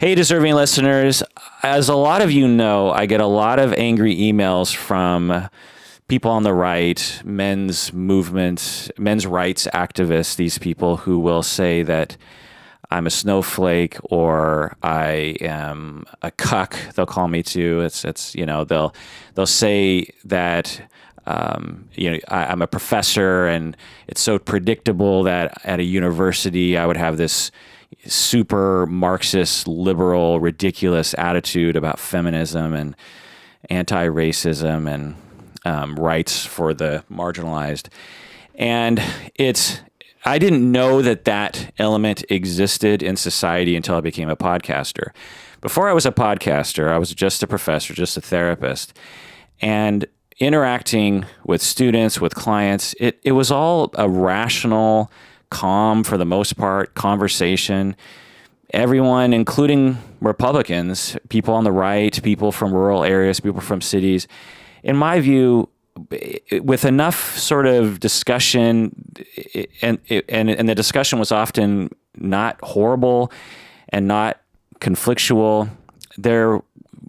Hey, deserving listeners. As a lot of you know, I get a lot of angry emails from people on the right, men's movements, men's rights activists, these people who will say that I'm a snowflake or I am a cuck. They'll call me too. They'll say that I'm a professor and it's so predictable that at a university I would have this super Marxist, liberal, ridiculous attitude about feminism and anti-racism and rights for the marginalized. And I didn't know that element existed in society until I became a podcaster. Before I was a podcaster, I was just a professor, just a therapist. And interacting with students, with clients, it was all a rational, calm, for the most part, conversation. Everyone, including Republicans, people on the right, people from rural areas, people from cities, in my view, with enough sort of discussion, and the discussion was often not horrible and not conflictual,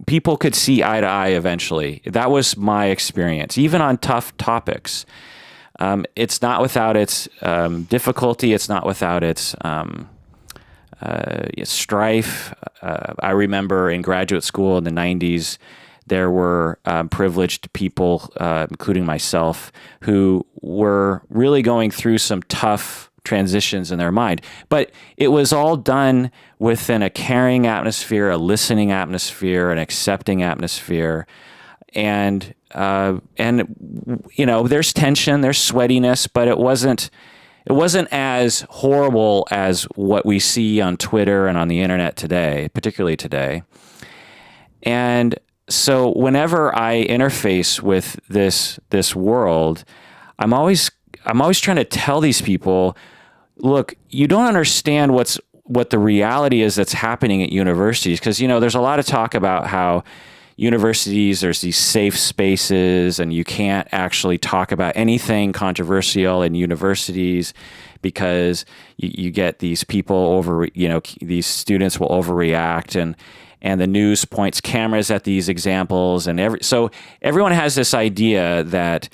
people could see eye to eye eventually. That was my experience, even on tough topics. It's not without its difficulty. It's not without its strife. I remember in graduate school in the 90s, there were privileged people, including myself, who were really going through some tough transitions in their mind. But it was all done within a caring atmosphere, a listening atmosphere, an accepting atmosphere. And there's tension, there's sweatiness, but it wasn't as horrible as what we see on Twitter and on the internet today, particularly today. And so whenever I interface with this world, I'm always trying to tell these people, look, you don't understand what the reality is that's happening at universities, because there's a lot of talk about how universities, there's these safe spaces and you can't actually talk about anything controversial in universities because you get these people these students will overreact and the news points cameras at these examples so everyone has this idea that,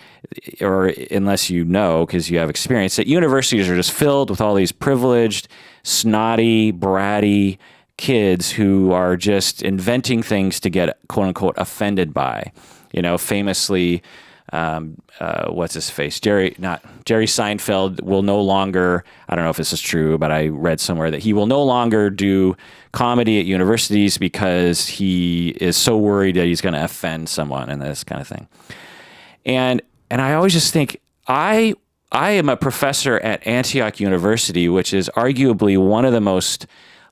or unless you know because you have experience, that universities are just filled with all these privileged, snotty, bratty kids who are just inventing things to get quote unquote offended by. Famously, what's his face? Jerry Seinfeld will no longer, I don't know if this is true, but I read somewhere that he will no longer do comedy at universities because he is so worried that he's going to offend someone and this kind of thing. And I always just think, I am a professor at Antioch University, which is arguably one of the most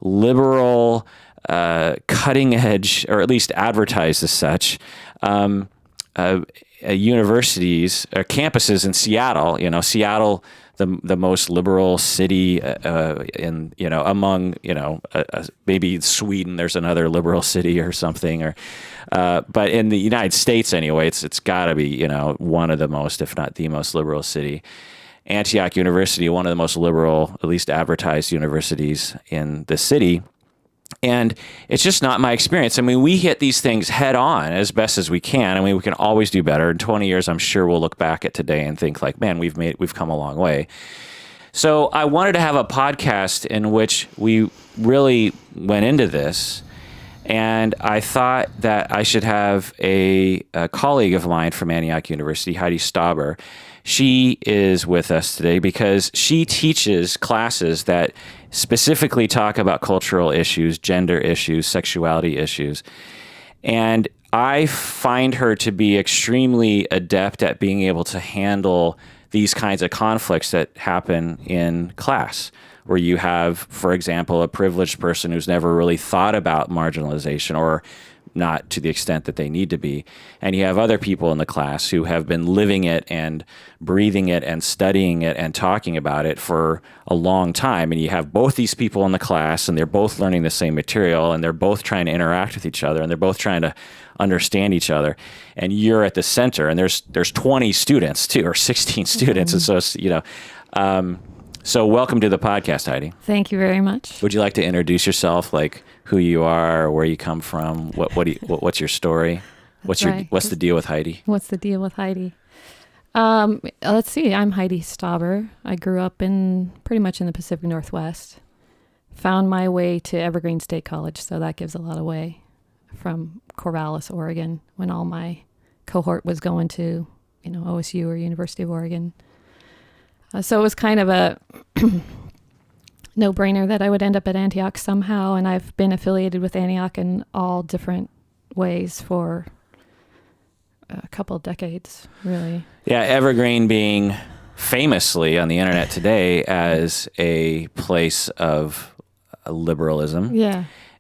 liberal, cutting edge, or at least advertised as such, universities or campuses in Seattle. Seattle, the most liberal city among maybe Sweden. There's another liberal city or something, but in the United States anyway, it's got to be one of the most, if not the most liberal city. Antioch University, one of the most liberal, at least advertised universities in the city. And it's just not my experience. I mean, we hit these things head on as best as we can. I mean, we can always do better. In 20 years, I'm sure we'll look back at today and think like, man, we've come a long way. So I wanted to have a podcast in which we really went into this. And I thought that I should have a colleague of mine from Antioch University, Heidi Stauber. She is with us today because she teaches classes that specifically talk about cultural issues, gender issues, sexuality issues. And I find her to be extremely adept at being able to handle these kinds of conflicts that happen in class, where you have, for example, a privileged person who's never really thought about marginalization, or not to the extent that they need to be. And you have other people in the class who have been living it and breathing it and studying it and talking about it for a long time. And you have both these people in the class, and they're both learning the same material, and they're both trying to interact with each other, and they're both trying to understand each other. And you're at the center, and there's 20 students too, or 16 students. And so, So welcome to the podcast, Heidi. Thank you very much. Would you like to introduce yourself, like who you are, where you come from, what's your story? What's the deal with Heidi? What's the deal with Heidi? Let's see. I'm Heidi Stauber. I grew up pretty much in the Pacific Northwest. Found my way to Evergreen State College, so that gives a lot away, from Corvallis, Oregon, when all my cohort was going to, OSU or University of Oregon. So it was kind of a no-brainer that I would end up at Antioch somehow, and I've been affiliated with Antioch in all different ways for a couple of decades, really. Yeah, Evergreen being famously on the internet today as a place of liberalism,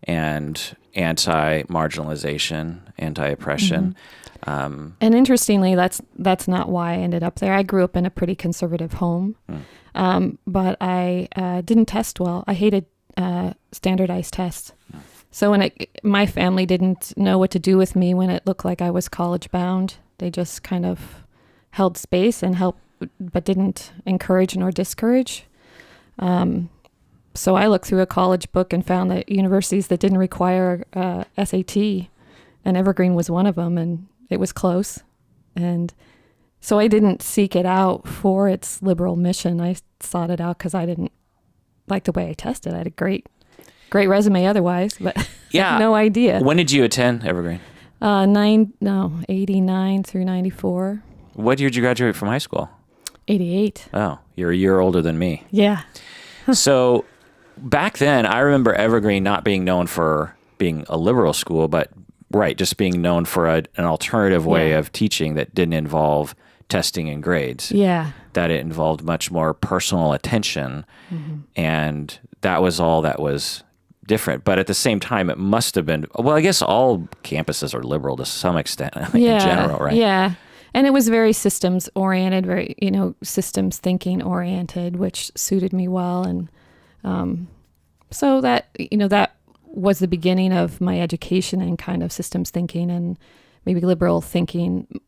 and anti-marginalization, anti-oppression. And interestingly, that's not why I ended up there. I grew up in a pretty conservative home, but I didn't test well. I hated standardized tests. So my family didn't know what to do with me when it looked like I was college bound. They just kind of held space and helped, but didn't encourage nor discourage. So I looked through a college book and found that universities that didn't require SAT, and Evergreen was one of them, and it was close. And so I didn't seek it out for its liberal mission. I sought it out because I didn't like the way I tested. I had a great resume otherwise, but yeah, no idea. When did you attend Evergreen? 89 through 94. What year did you graduate from high school? 88. Oh, you're a year older than me. Yeah. So back then, I remember Evergreen not being known for being a liberal school, but just being known for an alternative way of teaching that didn't involve testing and grades. Yeah. That it involved much more personal attention, and that was all that was different. But at the same time, it must have been, well, I guess all campuses are liberal to some extent in general, right? Yeah. And it was very systems oriented, very, systems thinking oriented, which suited me well. And so that, that was the beginning of my education and kind of systems thinking and maybe liberal thinking.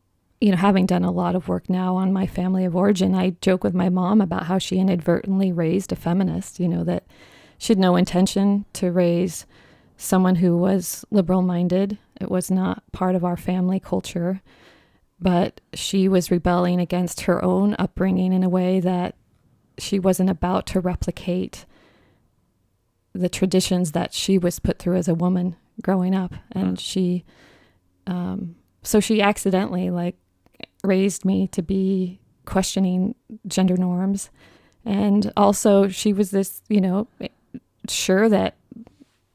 Having done a lot of work now on my family of origin, I joke with my mom about how she inadvertently raised a feminist, that she had no intention to raise someone who was liberal minded. It was not part of our family culture, but she was rebelling against her own upbringing in a way that she wasn't about to replicate the traditions that she was put through as a woman growing up. And she, so she accidentally raised me to be questioning gender norms. And also she was this, sure that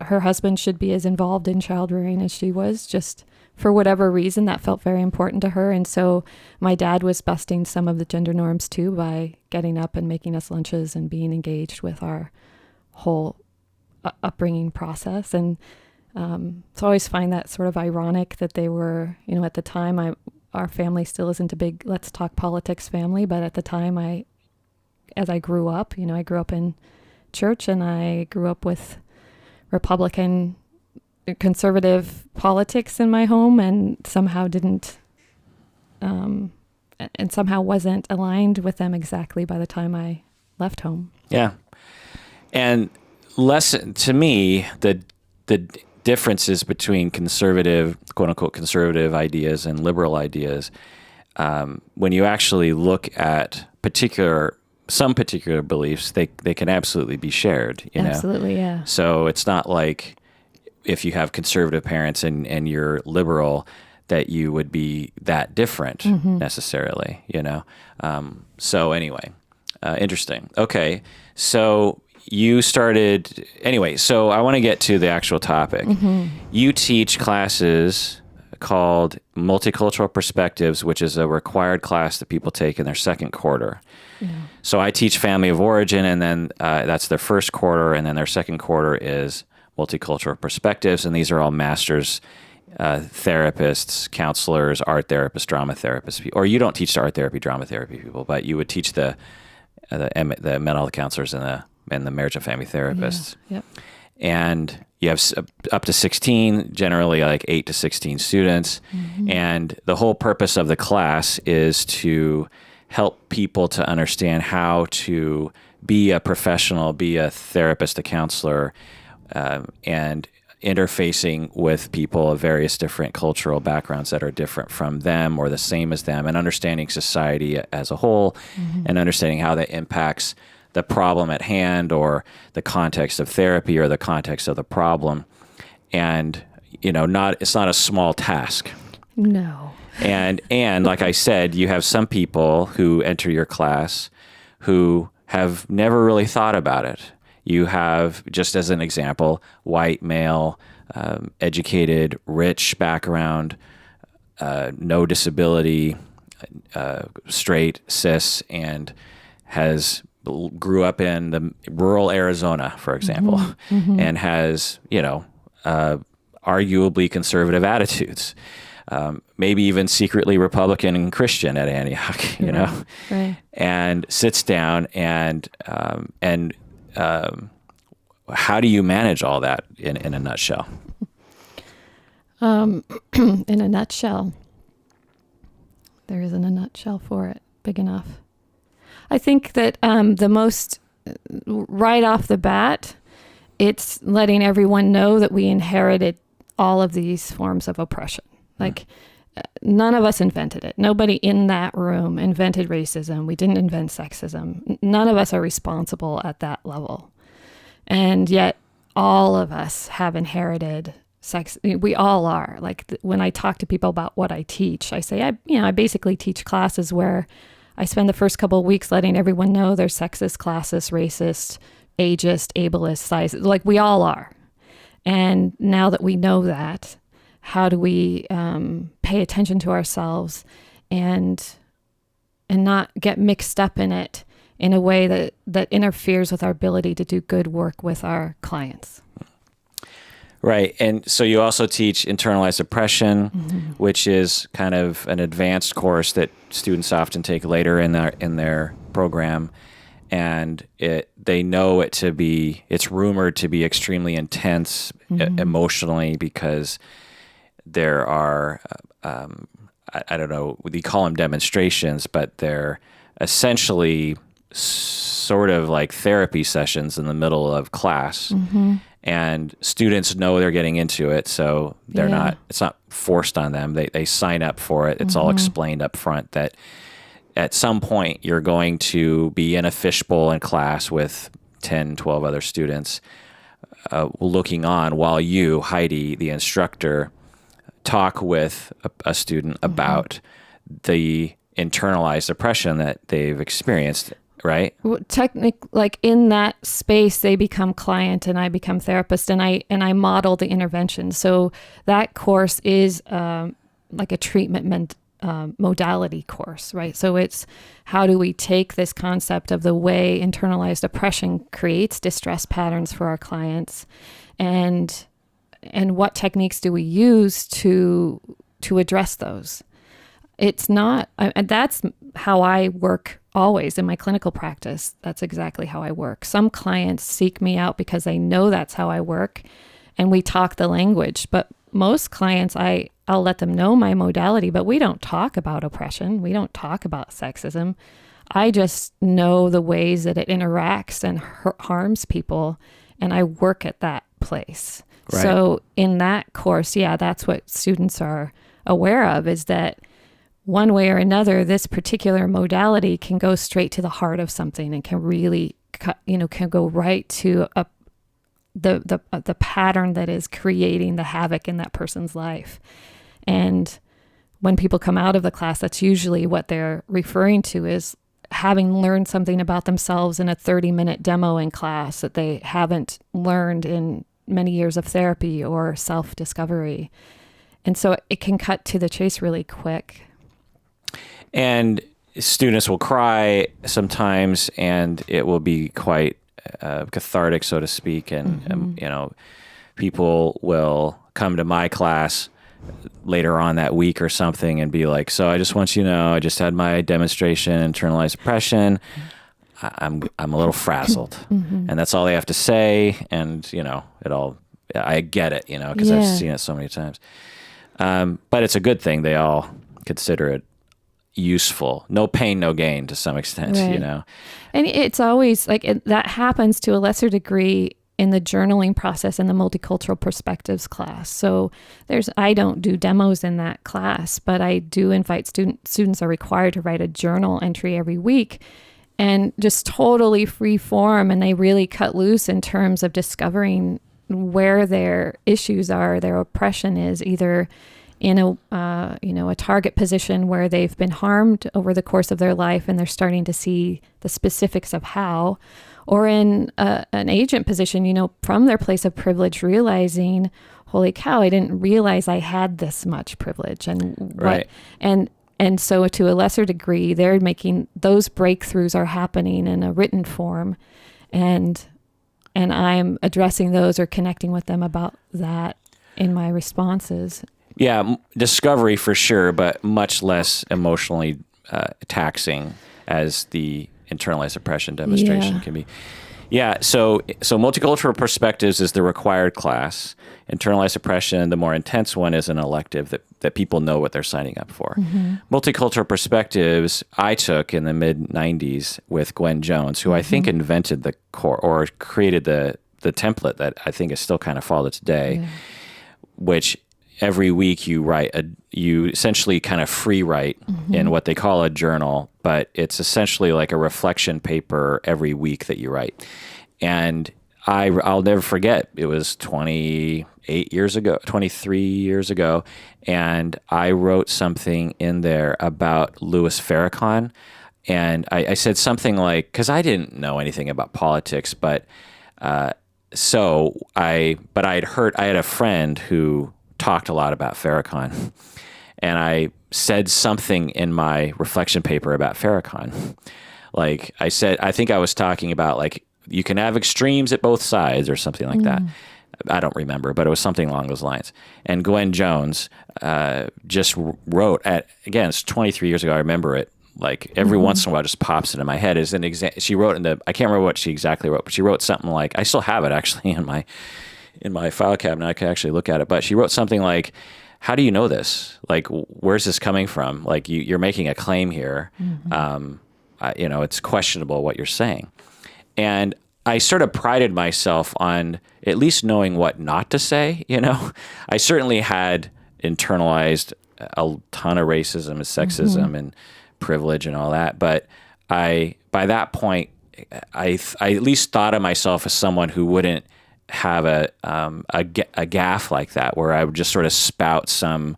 her husband should be as involved in child rearing as she was, just for whatever reason that felt very important to her. And so my dad was busting some of the gender norms too by getting up and making us lunches and being engaged with our whole upbringing process. And so I always find that sort of ironic that they were, at the time, our family still isn't a big let's talk politics family, but at the time as I grew up, I grew up in church and I grew up with Republican conservative politics in my home, and somehow wasn't aligned with them exactly by the time I left home. Yeah. And to me, the differences between conservative, quote unquote, conservative ideas and liberal ideas, when you actually look at some particular beliefs, they can absolutely be shared. Absolutely, yeah. So it's not like if you have conservative parents and you're liberal that you would be that different necessarily, So anyway, interesting. Okay, so you started, anyway, so I want to get to the actual topic. You teach classes called Multicultural Perspectives, which is a required class that people take in their second quarter. Yeah. So I teach Family of Origin, and then that's their first quarter, and then their second quarter is Multicultural Perspectives, and these are all master's therapists, counselors, art therapists, drama therapists, or you don't teach art therapy, drama therapy people, but you would teach the mental health counselors and the marriage and family therapists. Yeah. Yep. And you have up to 16, generally like 8 to 16 students. And the whole purpose of the class is to help people to understand how to be a professional, be a therapist, a counselor, and interfacing with people of various different cultural backgrounds that are different from them or the same as them, and understanding society as a whole, and understanding how that impacts the problem at hand or the context of therapy or the context of the problem. And, it's not a small task. No. And like I said, you have some people who enter your class who have never really thought about it. You have, just as an example, white male, educated, rich background, no disability, straight, cis, and grew up in the rural Arizona, for example, and has, arguably conservative attitudes. Maybe even secretly Republican and Christian at Antioch, Right. and sits down and how do you manage all that in a nutshell? In a nutshell, there isn't a nutshell for it big enough. I think that right off the bat, it's letting everyone know that we inherited all of these forms of oppression. Like, none of us invented it. Nobody in that room invented racism. We didn't invent sexism. None of us are responsible at that level. And yet all of us have inherited sex. We all are. Like, when I talk to people about what I teach, I say, I basically teach classes where I spend the first couple of weeks letting everyone know they're sexist, classist, racist, ageist, ableist, size. Like, we all are. And now that we know that, how do we pay attention to ourselves and not get mixed up in it in a way that interferes with our ability to do good work with our clients? Right. And so you also teach internalized oppression, which is kind of an advanced course that students often take later in their program. And they know it's rumored to be extremely intense emotionally, because there are, I don't know, we call them demonstrations, but they're essentially sort of like therapy sessions in the middle of class. And students know they're getting into it, so it's not forced on them. They sign up for it. It's all explained up front that at some point you're going to be in a fishbowl in class with 10, 12 other students looking on while you, Heidi, the instructor, talk with a student about the internalized oppression that they've experienced, right? Well, like, in that space, they become client and I become therapist, and I model the intervention. So that course is like a treatment modality course, right? So it's how do we take this concept of the way internalized oppression creates distress patterns for our clients, and what techniques do we use to address those? It's not, and that's how I work always in my clinical practice. That's exactly how I work. Some clients seek me out because they know that's how I work, and we talk the language. But most clients, I'll let them know my modality, but we don't talk about oppression. We don't talk about sexism. I just know the ways that it interacts and harms people, and I work at that place. Right. So in that course, that's what students are aware of, is that one way or another, this particular modality can go straight to the heart of something and can really, can go right to the pattern that is creating the havoc in that person's life. And when people come out of the class, that's usually what they're referring to, is having learned something about themselves in a 30-minute demo in class that they haven't learned in many years of therapy or self-discovery. And so it can cut to the chase really quick. And students will cry sometimes, and it will be quite cathartic, so to speak. And, people will come to my class later on that week or something and be like, so I just want you to know, I just had my demonstration, internalized oppression. I'm a little frazzled. And that's all they have to say. And, I get it, because I've seen it so many times. But it's a good thing. They all consider it useful. No pain, no gain to some extent, Right. you know? And it's always like that happens to a lesser degree in the journaling process in the multicultural perspectives class. So I don't do demos in that class, but I do invite students are required to write a journal entry every week, and just totally free form. And they really cut loose in terms of discovering where their issues are, their oppression is, either in a target position where they've been harmed over the course of their life and they're starting to see the specifics of how, or in an agent position, from their place of privilege, realizing, holy cow, I didn't realize I had this much privilege. And Right. And so to a lesser degree, they're making those breakthroughs are happening in a written form, and I'm addressing those or connecting with them about that in my responses. Yeah, discovery for sure, but much less emotionally taxing as the internalized oppression demonstration can be. Yeah, so multicultural perspectives is the required class. Internalized oppression, the more intense one, is an elective that people know what they're signing up for. Mm-hmm. Multicultural perspectives I took in the mid-'90s with Gwen Jones, who I think invented the core or created the template that I think is still kind of followed today, which every week you essentially kind of free write in what they call a journal, but it's essentially like a reflection paper every week that you write. And I'll never forget, it was 23 years ago, and I wrote something in there about Louis Farrakhan. And I said something like, because I didn't know anything about politics, but I had a friend who talked a lot about Farrakhan, and I said something in my reflection paper about Farrakhan. Like I think I was talking about like you can have extremes at both sides or something like that. I don't remember, but it was something along those lines. And Gwen Jones just wrote again, it's 23 years ago. I remember it. Like every once in a while, it just pops into my head. As an she wrote I can't remember what she exactly wrote, but she wrote something like, I still have it actually in my file cabinet. I can actually look at it, but she wrote something like, how do you know this? Like, where's this coming from? Like you're making a claim here. It's questionable what you're saying. And I sort of prided myself on at least knowing what not to say. I certainly had internalized a ton of racism and sexism and privilege and all that. But by that point, I at least thought of myself as someone who wouldn't have a gaffe like that, where I would just sort of spout some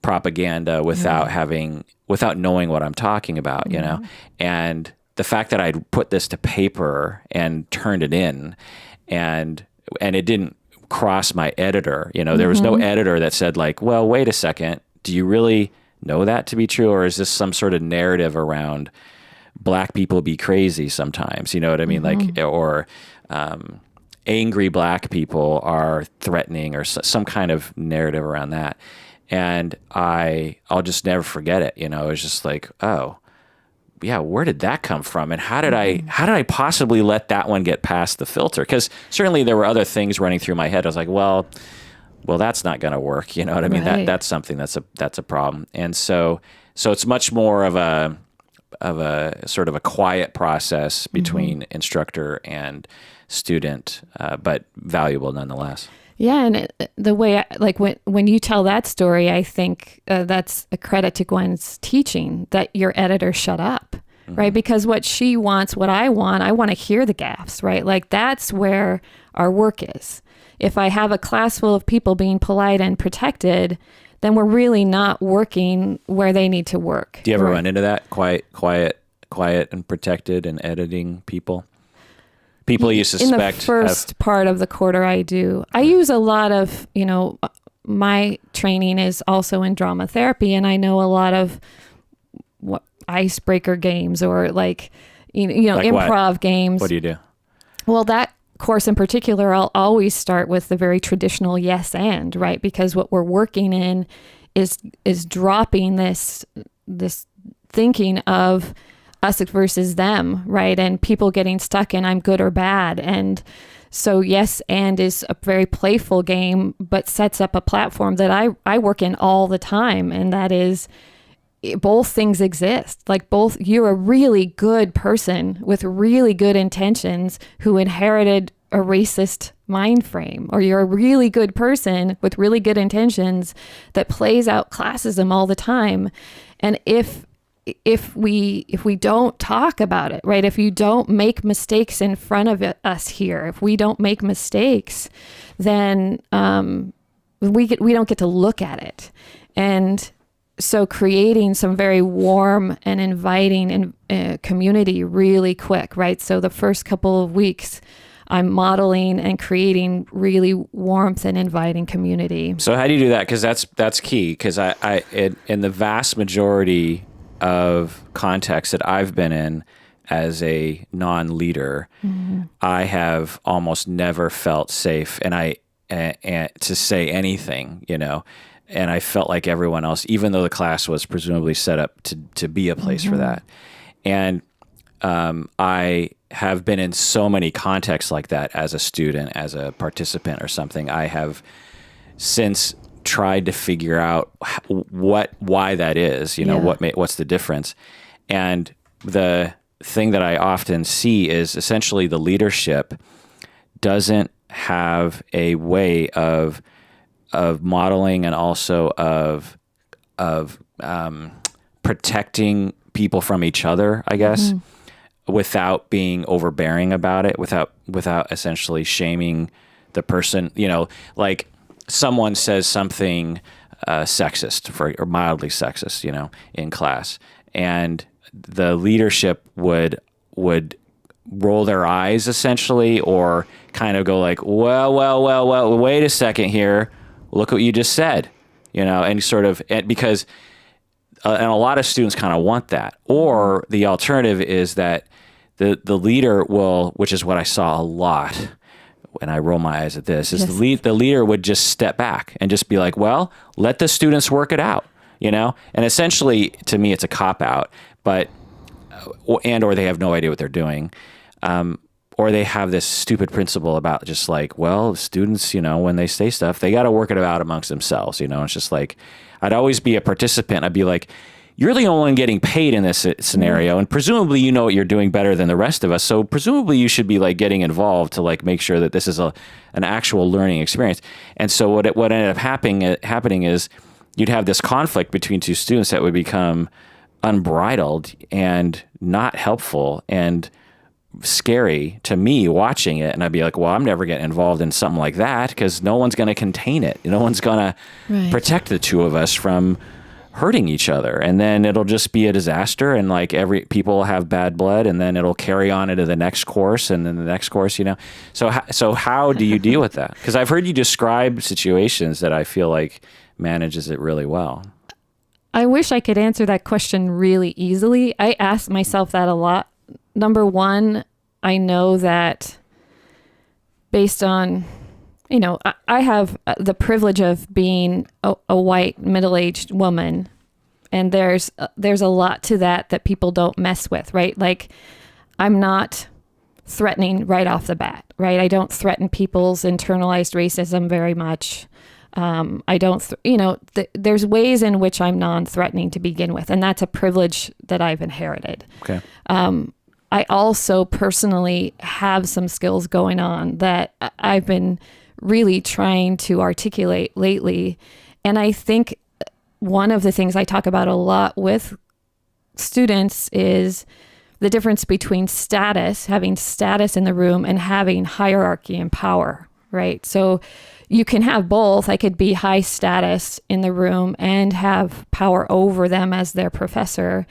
propaganda without knowing what I'm talking about, and the fact that I'd put this to paper and turned it in and it didn't cross my editor, there was no editor that said like, well, wait a second, do you really know that to be true? Or is this some sort of narrative around black people be crazy sometimes? You know what I mean? Like, or, angry black people are threatening, or some kind of narrative around that. And I'll just never forget it. It was just like, oh yeah, where did that come from? And how did I possibly let that one get past the filter? Because certainly there were other things running through my head. I was like, well, that's not going to work. You know what I mean? Right. That's something that's a problem. And so it's much more of a sort of a quiet process between instructor and student, but valuable nonetheless. Yeah, and the way when you tell that story, I think that's a credit to Gwen's teaching, that your editor shut up, right? Because what she wants, what I want to hear the gaffes, right? Like that's where our work is. If I have a class full of people being polite and protected, then we're really not working where they need to work. Do you ever run into that quiet and protected and editing people? People you suspect in the first part of the quarter, I do. I use a lot of, my training is also in drama therapy, and I know a lot of icebreaker games or like improv games. What do you do? Well, that course in particular, I'll always start with the very traditional yes and, right? Because what we're working in is dropping this thinking of us versus them, right? And people getting stuck in I'm good or bad. And so yes and is a very playful game, but sets up a platform that I work in all the time. And that is both things exist. Like both, you're a really good person with really good intentions who inherited a racist mind frame, or you're a really good person with really good intentions that plays out classism all the time. And if we don't talk about it, right? If you don't make mistakes in front of us here, if we don't make mistakes, then we don't get to look at it. And so creating some very warm and inviting community really quick, right? So the first couple of weeks, I'm modeling and creating really warmth and inviting community. So how do you do that? Because that's key. Because in the vast majority of contexts that I've been in as a non-leader, I have almost never felt safe, and to say anything, and I felt like everyone else, even though the class was presumably set up to be a place for that. And I have been in so many contexts like that as a student, as a participant or something. I have since tried to figure out why that is, what's the difference. And the thing that I often see is essentially the leadership doesn't have a way of modeling and also of protecting people from each other, I guess, without being overbearing about it, without essentially shaming the person. Like someone says something sexist or mildly sexist, in class, and the leadership would roll their eyes essentially, or kind of go like, well, wait a second here. Look what you just said, and sort of, because and a lot of students kind of want that. Or the alternative is that the leader will, which is what I saw a lot when I roll my eyes at this, is the leader would just step back and just be like, well, let the students work it out, and essentially to me it's a cop-out, but or they have no idea what they're doing. Or they have this stupid principle about just like, well, students, when they say stuff, they got to work it out amongst themselves. It's just like, I'd always be a participant. I'd be like, you're the only one getting paid in this scenario. And presumably, what you're doing better than the rest of us. So presumably you should be like getting involved to like make sure that this is an actual learning experience. And so what ended up happening is you'd have this conflict between two students that would become unbridled and not helpful and scary to me watching it. And I'd be like, well, I'm never getting involved in something like that because no one's going to contain it. No one's going to protect the two of us from hurting each other. And then it'll just be a disaster. And like people have bad blood, and then it'll carry on into the next course and then the next course, So how do you deal with that? Because I've heard you describe situations that I feel like manages it really well. I wish I could answer that question really easily. I ask myself that a lot. Number one, I know that based on, I have the privilege of being a white middle-aged woman, and there's a lot to that people don't mess with, right? Like, I'm not threatening right off the bat, right? I don't threaten people's internalized racism very much. I don't, there's ways in which I'm non-threatening to begin with, and that's a privilege that I've inherited. Okay. I also personally have some skills going on that I've been really trying to articulate lately. And I think one of the things I talk about a lot with students is the difference between having status in the room, and having hierarchy and power, right? So you can have both. I could be high status in the room and have power over them as their professor.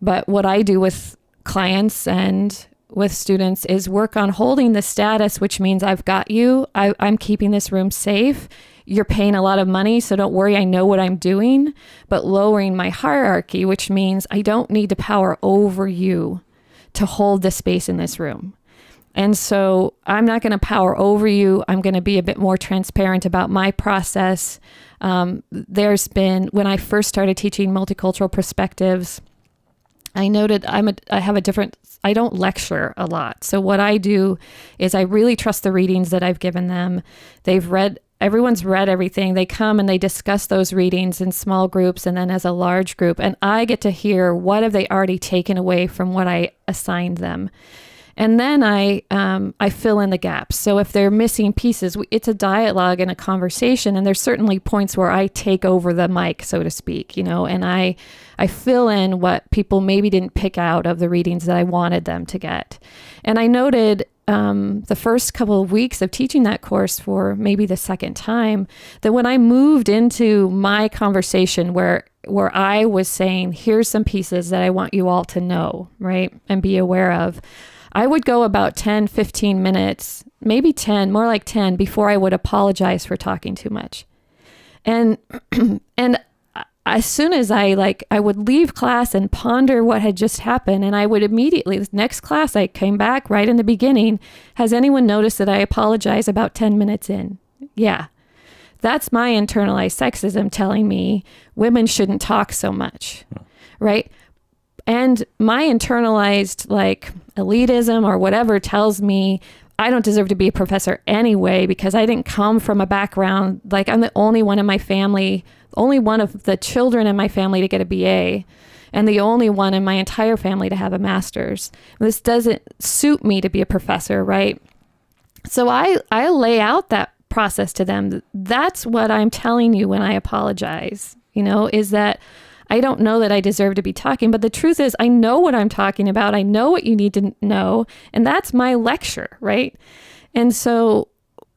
But what I do with clients and with students is work on holding the status, which means I've got you. I'm keeping this room safe. You're paying a lot of money, so don't worry, I know what I'm doing. But lowering my hierarchy, which means I don't need to power over you to hold the space in this room. And so I'm not going to power over you. I'm going to be a bit more transparent about my process. There's been, when I first started teaching multicultural perspectives, I noted I don't lecture a lot. So what I do is I really trust the readings that I've given them. They've read everyone's read everything. They come and they discuss those readings in small groups and then as a large group. And I get to hear what have they already taken away from what I assigned them. And then I fill in the gaps. So if they're missing pieces, it's a dialogue and a conversation. And there's certainly points where I take over the mic, so to speak, and I fill in what people maybe didn't pick out of the readings that I wanted them to get. And I noted the first couple of weeks of teaching that course for maybe the second time, that when I moved into my conversation where I was saying, here's some pieces that I want you all to know, right, and be aware of, I would go about 10, 15 minutes, maybe 10, more like 10, before I would apologize for talking too much. And as soon as I would leave class and ponder what had just happened, and I would immediately, the next class, I came back right in the beginning. Has anyone noticed that I apologize about 10 minutes in? Yeah. That's my internalized sexism telling me women shouldn't talk so much, right? And my internalized elitism or whatever tells me I don't deserve to be a professor anyway, because I didn't come from a background, I'm the only one in my family, only one of the children in my family to get a BA, and the only one in my entire family to have a master's. This doesn't suit me to be a professor, right? So I lay out that process to them. That's what I'm telling you when I apologize, is that I don't know that I deserve to be talking, but the truth is I know what I'm talking about. I know what you need to know. And that's my lecture, right? And so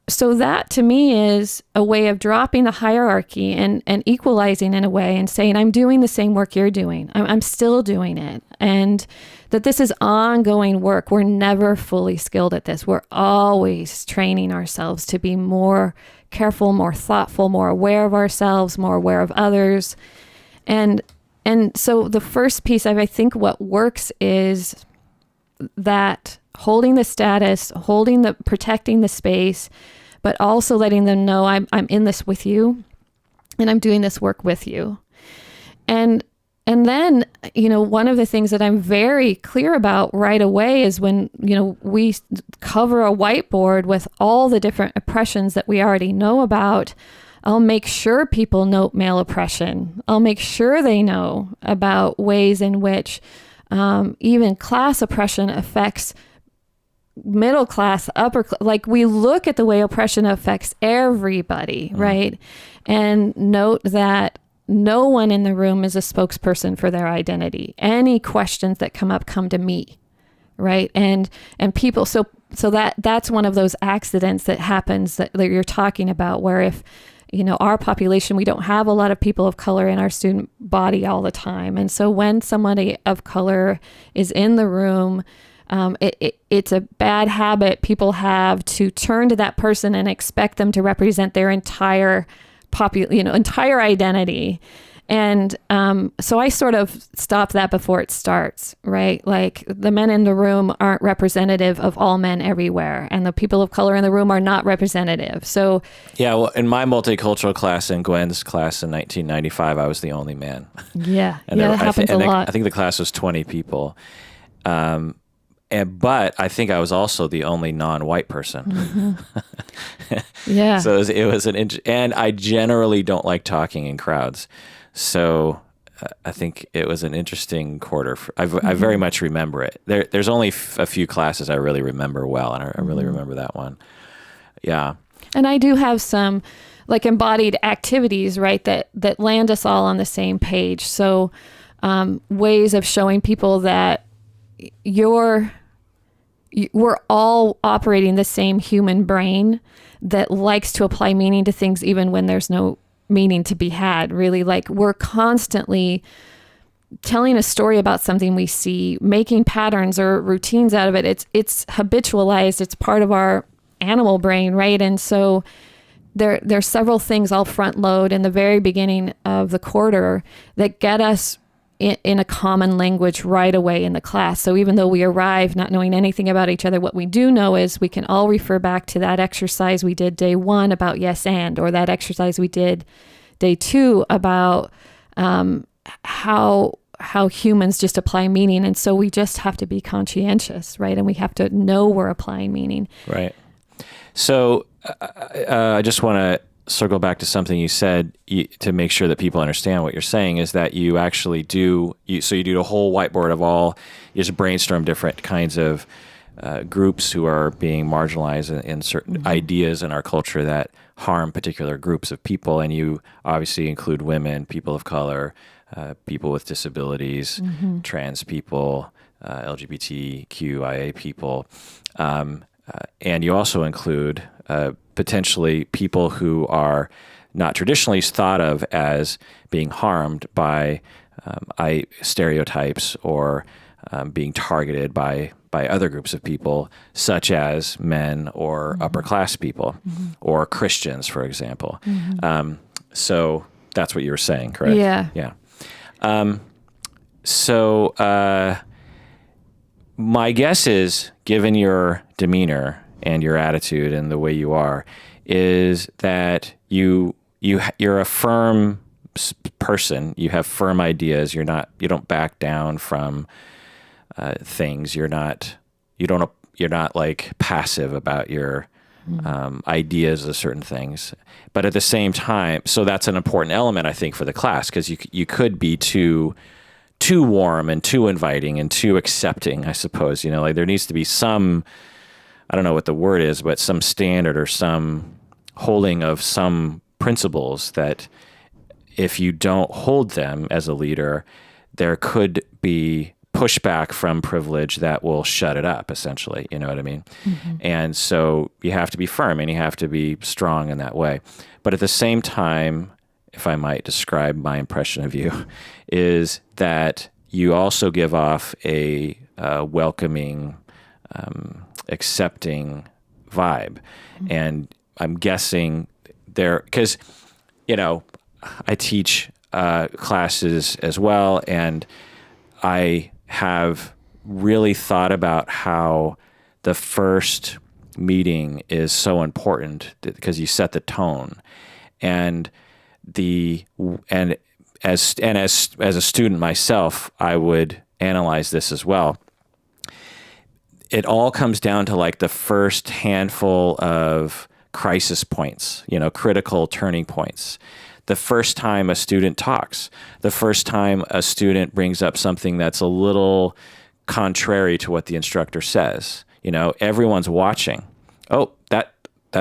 that to me is a way of dropping the hierarchy and equalizing in a way and saying, I'm doing the same work you're doing. I'm still doing it. And that this is ongoing work. We're never fully skilled at this. We're always training ourselves to be more careful, more thoughtful, more aware of ourselves, more aware of others. And so the first piece of, I think what works is that holding the status, protecting the space, but also letting them know I'm in this with you and I'm doing this work with you. And then, one of the things that I'm very clear about right away is when, we cover a whiteboard with all the different oppressions that we already know about, I'll make sure people note male oppression. I'll make sure they know about ways in which even class oppression affects middle class, upper class. We look at the way oppression affects everybody, right? And note that no one in the room is a spokesperson for their identity. Any questions that come up come to me, right? And people, so that's one of those accidents that happens that you're talking about, where if our population, we don't have a lot of people of color in our student body all the time. And so when somebody of color is in the room, it's a bad habit people have to turn to that person and expect them to represent their entire entire identity. And so I sort of stop that before it starts, right? The men in the room aren't representative of all men everywhere, and the people of color in the room are not representative. So yeah, well, in my multicultural class, in Gwen's class in 1995, I was the only man. Yeah, and that happens a lot. I think the class was 20 people. But I think I was also the only non-white person. Mm-hmm. Yeah. So it was and I generally don't like talking in crowds. So I think it was an interesting quarter. I very much remember it. There's only a few classes I really remember well, and I really remember that one. Yeah. And I do have some embodied activities, right, that land us all on the same page. So ways of showing people that we're all operating the same human brain that likes to apply meaning to things even when there's no meaning to be had, really. We're constantly telling a story about something we see, making patterns or routines out of it. It's habitualized. It's part of our animal brain, right? And so there's several things I'll front load in the very beginning of the quarter that get us in a common language right away in the class. So even though we arrive not knowing anything about each other, what we do know is we can all refer back to that exercise we did day 1 about yes and, or that exercise we did day 2 about how humans just apply meaning. And so we just have to be conscientious, right? And we have to know we're applying meaning. Right. So I just want to circle back to something you said to make sure that people understand what you're saying is that you actually do, so you do a whole whiteboard of all, you just brainstorm different kinds of groups who are being marginalized in certain ideas in our culture that harm particular groups of people. And you obviously include women, people of color, people with disabilities, trans people, LGBTQIA people. And you also include potentially people who are not traditionally thought of as being harmed by stereotypes or being targeted by other groups of people, such as men or upper class people or Christians, for example. So that's what you were saying, correct? Yeah. Yeah. So my guess is, given your demeanor and your attitude and the way you are, is that you're a firm person. You have firm ideas. You don't back down from things. You're not like passive about your ideas of certain things. But at the same time, so that's an important element, I think, for the class, because you could be too warm and too inviting and too accepting, I suppose. Like there needs to be some, I don't know what the word is, but some standard or some holding of some principles that if you don't hold them as a leader, there could be pushback from privilege that will shut it up, essentially. You know what I mean? And so you have to be firm and you have to be strong in that way. But at the same time, if I might describe my impression of you, is that you also give off a welcoming, accepting vibe. And I'm guessing because, I teach classes as well, and I have really thought about how the first meeting is so important because you set the tone. And as a student myself, I would analyze this as well. It all comes down to like the first handful of crisis points, critical turning points. The first time a student talks, the first time a student brings up something that's a little contrary to what the instructor says. Everyone's watching. Oh, that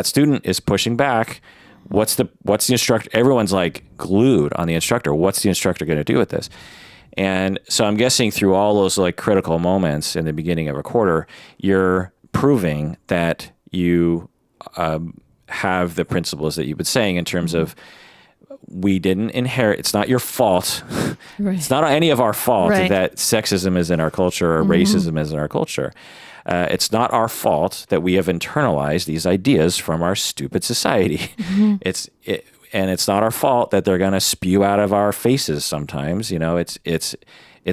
student is pushing back. What's the instructor? Everyone's like glued on the instructor. What's the instructor going to do with this? And so I'm guessing through all those like critical moments in the beginning of a quarter, you're proving that you have the principles that you've been saying in terms of, we didn't inherit, it's not your fault. Right. It's not any of our fault that sexism is in our culture or racism is in our culture. It's not our fault that we have internalized these ideas from our stupid society. And it's not our fault that they're going to spew out of our faces sometimes. It's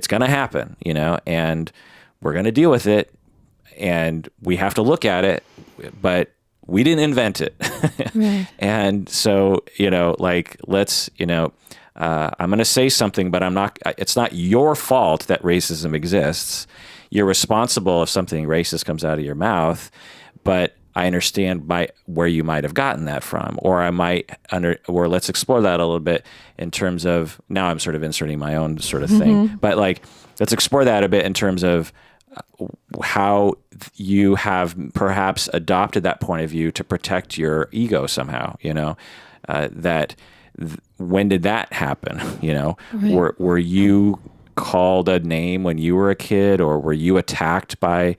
going to happen, and we're going to deal with it, and we have to look at it, but we didn't invent it. Right. And so, let's, I'm going to say something, but it's not your fault that racism exists. You're responsible if something racist comes out of your mouth, but I understand where you might have gotten that from, or or let's explore that a little bit in terms of, now I'm sort of inserting my own sort of thing, but let's explore that a bit in terms of how you have perhaps adopted that point of view to protect your ego somehow, when did that happen? Right. Were you called a name when you were a kid, or were you attacked by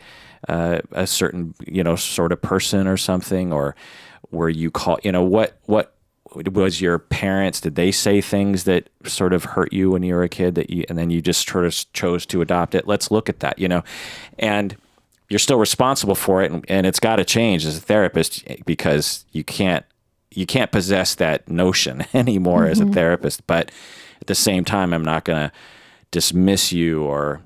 a certain, sort of person or something, or were you called, what was your parents, did they say things that sort of hurt you when you were a kid and then you just sort of chose to adopt it? Let's look at that, and you're still responsible for it. And it's got to change as a therapist, because you can't possess that notion anymore as a therapist. But at the same time, I'm not going to dismiss you or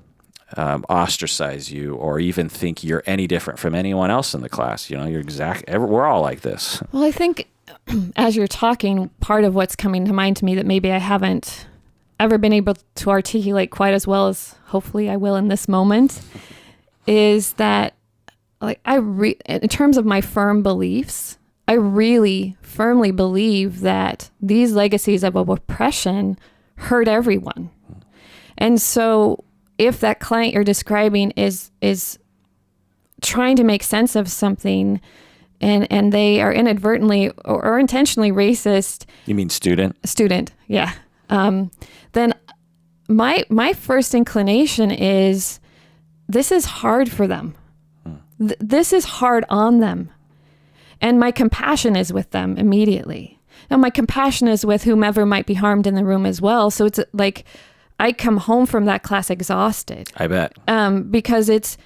ostracize you or even think you're any different from anyone else in the class. We're all like this. Well, I think as you're talking, part of what's coming to mind to me that maybe I haven't ever been able to articulate quite as well as hopefully I will in this moment is that, in terms of my firm beliefs, I really firmly believe that these legacies of oppression hurt everyone. And so if that client you're describing is trying to make sense of something and they are inadvertently or intentionally racist. You mean student? Student, yeah. Then my first inclination is this is hard for them. This is hard on them. And my compassion is with them immediately. Now, my compassion is with whomever might be harmed in the room as well. So it's like I come home from that class exhausted. I bet. Because it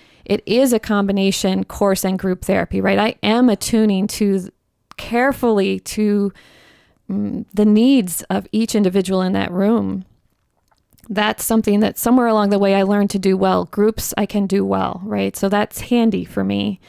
is a combination course and group therapy, right? I am attuning carefully to the needs of each individual in that room. That's something that somewhere along the way I learned to do well. Groups I can do well, right? So that's handy for me.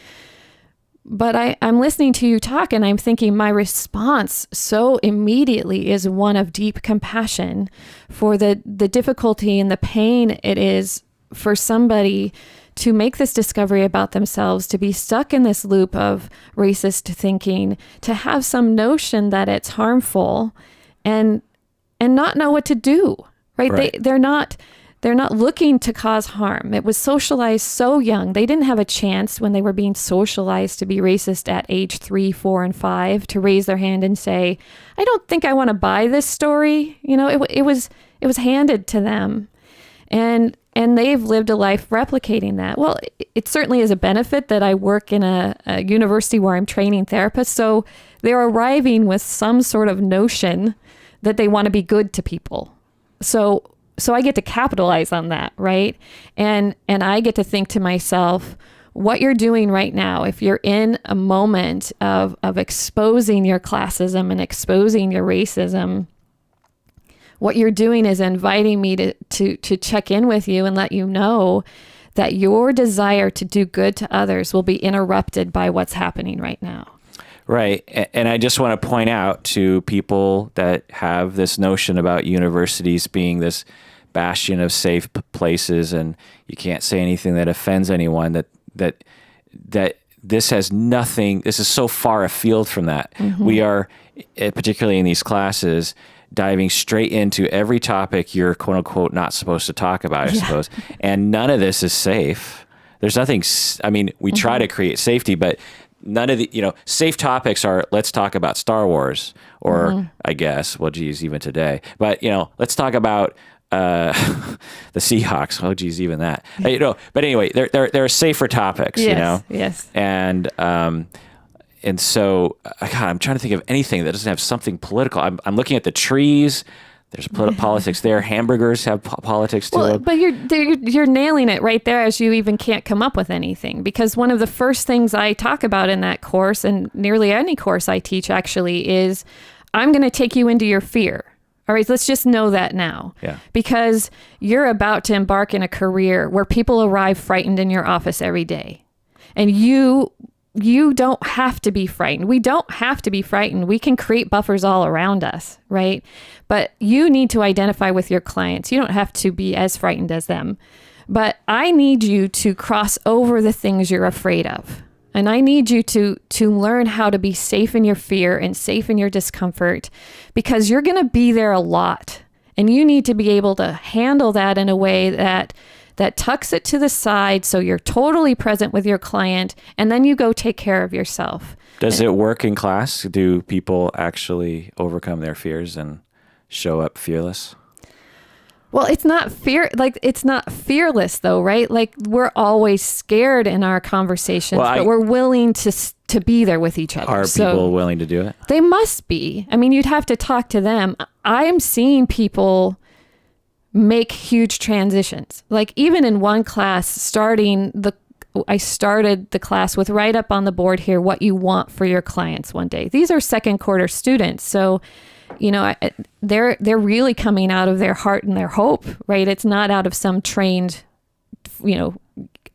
But I'm listening to you talk and I'm thinking my response so immediately is one of deep compassion for the difficulty and the pain it is for somebody to make this discovery about themselves, to be stuck in this loop of racist thinking, to have some notion that it's harmful and not know what to do, right? They're not looking to cause harm. It was socialized so young. They didn't have a chance when they were being socialized to be racist at age 3, 4, and 5 to raise their hand and say, I don't think I want to buy this story. You know, it was handed to them. And they've lived a life replicating that. Well, it certainly is a benefit that I work in a university where I'm training therapists. So they're arriving with some sort of notion that they want to be good to people. So I get to capitalize on that, right? And I get to think to myself, what you're doing right now, if you're in a moment of exposing your classism and exposing your racism, what you're doing is inviting me to check in with you and let you know that your desire to do good to others will be interrupted by what's happening right now. Right. And I just want to point out to people that have this notion about universities being this bastion of safe places and you can't say anything that offends anyone, that this has nothing, this is so far afield from that. Mm-hmm. We are, particularly in these classes, diving straight into every topic you're quote unquote not supposed to talk about, I suppose. And none of this is safe. There's nothing, I mean, we try to create safety, but none of the, safe topics are, let's talk about Star Wars or I guess, well, geez, even today, but let's talk about the Seahawks. Oh, geez, even that. But anyway, there are safer topics, Yes. And so, God, I'm trying to think of anything that doesn't have something political. I'm looking at the trees. There's politics there. Hamburgers have politics to them. But you're nailing it right there as you even can't come up with anything. Because one of the first things I talk about in that course, and nearly any course I teach actually, is I'm going to take you into your fear. All right, let's just know that now. Yeah. Because you're about to embark in a career where people arrive frightened in your office every day. And you don't have to be frightened. We don't have to be frightened. We can create buffers all around us, right? But you need to identify with your clients. You don't have to be as frightened as them. But I need you to cross over the things you're afraid of. And I need you to learn how to be safe in your fear and safe in your discomfort, because you're going to be there a lot. And you need to be able to handle that in a way that tucks it to the side so you're totally present with your client, and then you go take care of yourself. Does it work in class? Do people actually overcome their fears and show up fearless? Well, it's not fearless though, right? Like, we're always scared in our conversations, but we're willing to be there with each other. Are people willing to do it? They must be. I mean, you'd have to talk to them. I'm seeing people make huge transitions. Like, even in one class, I started the class with right up on the board here, what you want for your clients one day. These are second quarter students. So, they're really coming out of their heart and their hope, right? It's not out of some trained,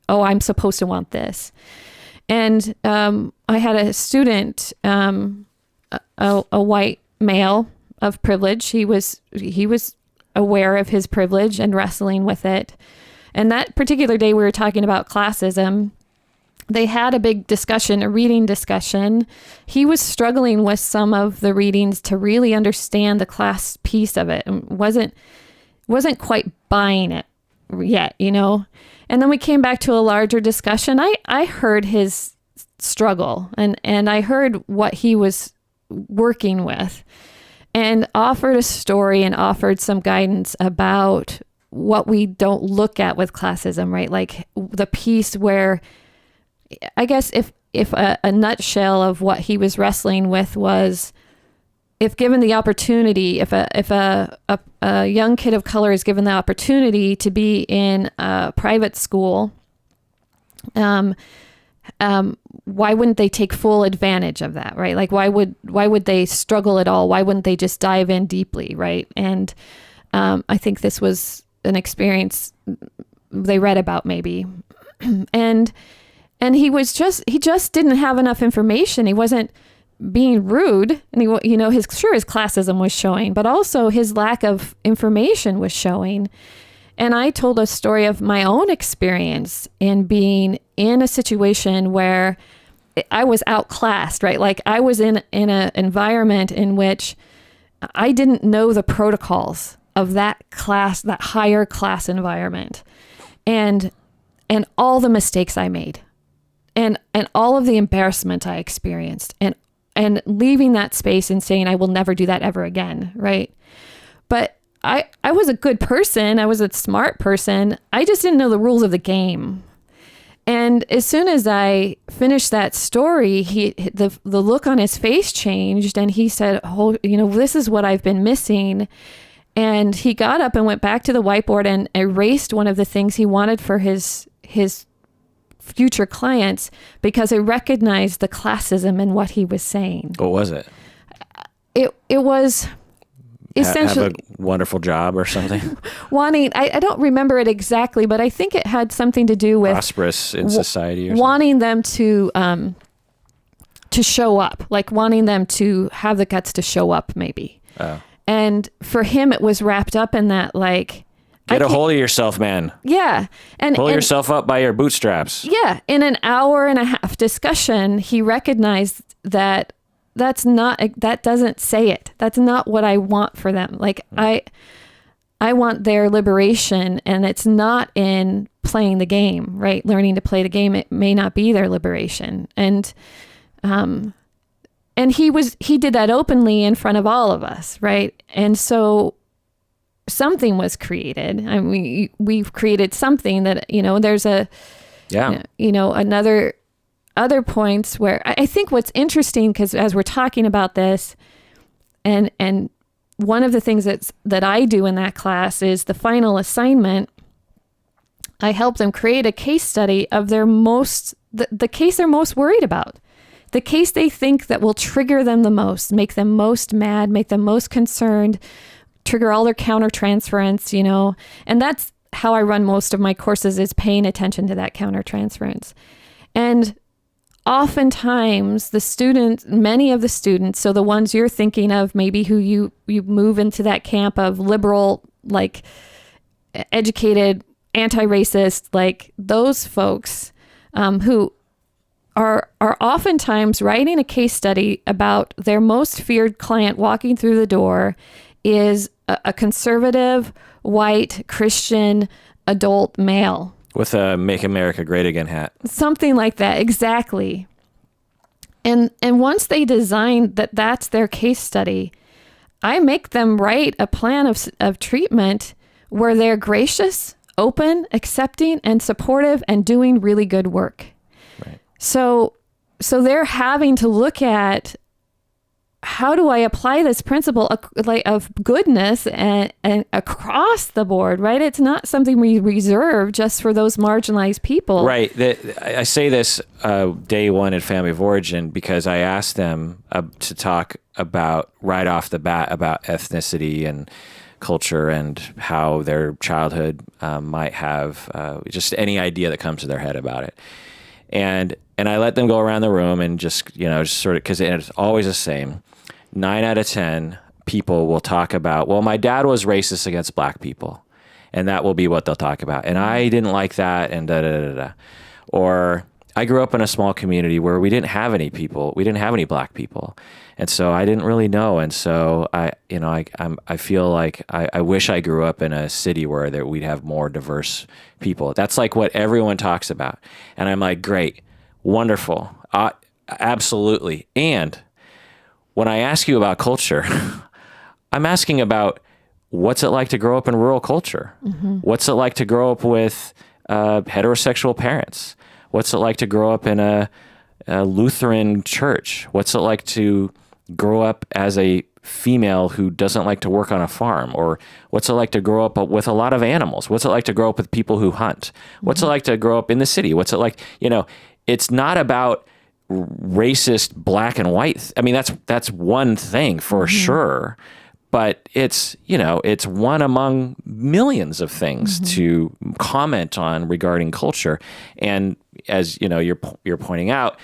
I'm supposed to want this. And I had a student, a white male of privilege. He was aware of his privilege and wrestling with it. And that particular day we were talking about classism. they had a big discussion, a reading discussion. He was struggling with some of the readings to really understand the class piece of it, and wasn't quite buying it yet, you know? And then we came back to a larger discussion. I heard his struggle, and I heard what he was working with, and offered a story and offered some guidance about what we don't look at with classism, right? Like the piece where, I guess if a nutshell of what he was wrestling with was, if given the opportunity, if a young kid of color is given the opportunity to be in a private school, why wouldn't they take full advantage of that, right? Like why would they struggle at all? Why wouldn't they just dive in deeply, right? And I think this was an experience they read about maybe, and he just didn't have enough information. He wasn't being rude, and his classism was showing, but also his lack of information was showing. And I told a story of my own experience in being in a situation where I was outclassed, right? Like I was in an environment in which I didn't know the protocols of that class, that higher class environment, and all the mistakes I made, and all of the embarrassment I experienced, and leaving that space and saying, I will never do that ever again, right? But I was a good person. I was a smart person. I just didn't know the rules of the game. And as soon as I finished that story, the look on his face changed, and he said, oh, this is what I've been missing. And he got up and went back to the whiteboard and erased one of the things he wanted for his future clients, because I recognized the classism in what he was saying. What was it? It was essentially have a wonderful job or something. Wanting, I don't remember it exactly, but I think it had something to do with prosperous in society, or wanting them to show up, like wanting them to have the guts to show up, maybe. Oh. And for him, it was wrapped up in that, like, get a hold of yourself, man. Yeah. Pull yourself up by your bootstraps. Yeah. In an hour and a half discussion, he recognized that that doesn't say it. That's not what I want for them. Like I want their liberation, and it's not in playing the game, right? Learning to play the game. It may not be their liberation. And he did that openly in front of all of us. Right. And so something was created. I mean, we've created something that, there's other points where I think what's interesting, because as we're talking about this, and one of the things that I do in that class is the final assignment, I help them create a case study of the case they're most worried about, the case they think that will trigger them the most, make them most mad, make them most concerned, trigger all their countertransference, and that's how I run most of my courses, is paying attention to that countertransference. And oftentimes many of the students, so the ones you're thinking of, maybe who you move into that camp of liberal, like educated, anti-racist, like those folks who are oftentimes writing a case study about their most feared client walking through the door is a conservative, white, Christian, adult male. With a Make America Great Again hat. Something like that, exactly. And once they design that's their case study, I make them write a plan of treatment where they're gracious, open, accepting, and supportive, and doing really good work. Right. So they're having to look at, how do I apply this principle of goodness and across the board, right? It's not something we reserve just for those marginalized people. Right. I say this day one at Family of Origin because I asked them to talk about, right off the bat, about ethnicity and culture and how their childhood might have just any idea that comes to their head about it. And I let them go around the room and just sort of, because it's always the same. 9 out of 10 people will talk about, well, my dad was racist against black people, and that will be what they'll talk about. And I didn't like that, and da da da da. Or I grew up in a small community where we didn't have any black people. And so I didn't really know. And so I feel like I wish I grew up in a city where we'd have more diverse people. That's like what everyone talks about. And I'm like, great, wonderful, absolutely. And when I ask you about culture, I'm asking about what's it like to grow up in rural culture? Mm-hmm. What's it like to grow up with heterosexual parents? What's it like to grow up in a Lutheran church? What's it like to grow up as a female who doesn't like to work on a farm? Or what's it like to grow up with a lot of animals? What's it like to grow up with people who hunt? What's it like to grow up in the city? What's it like, it's not about racist black and white. I mean, that's one thing for sure, but it's one among millions of things to comment on regarding culture. And as you're pointing out,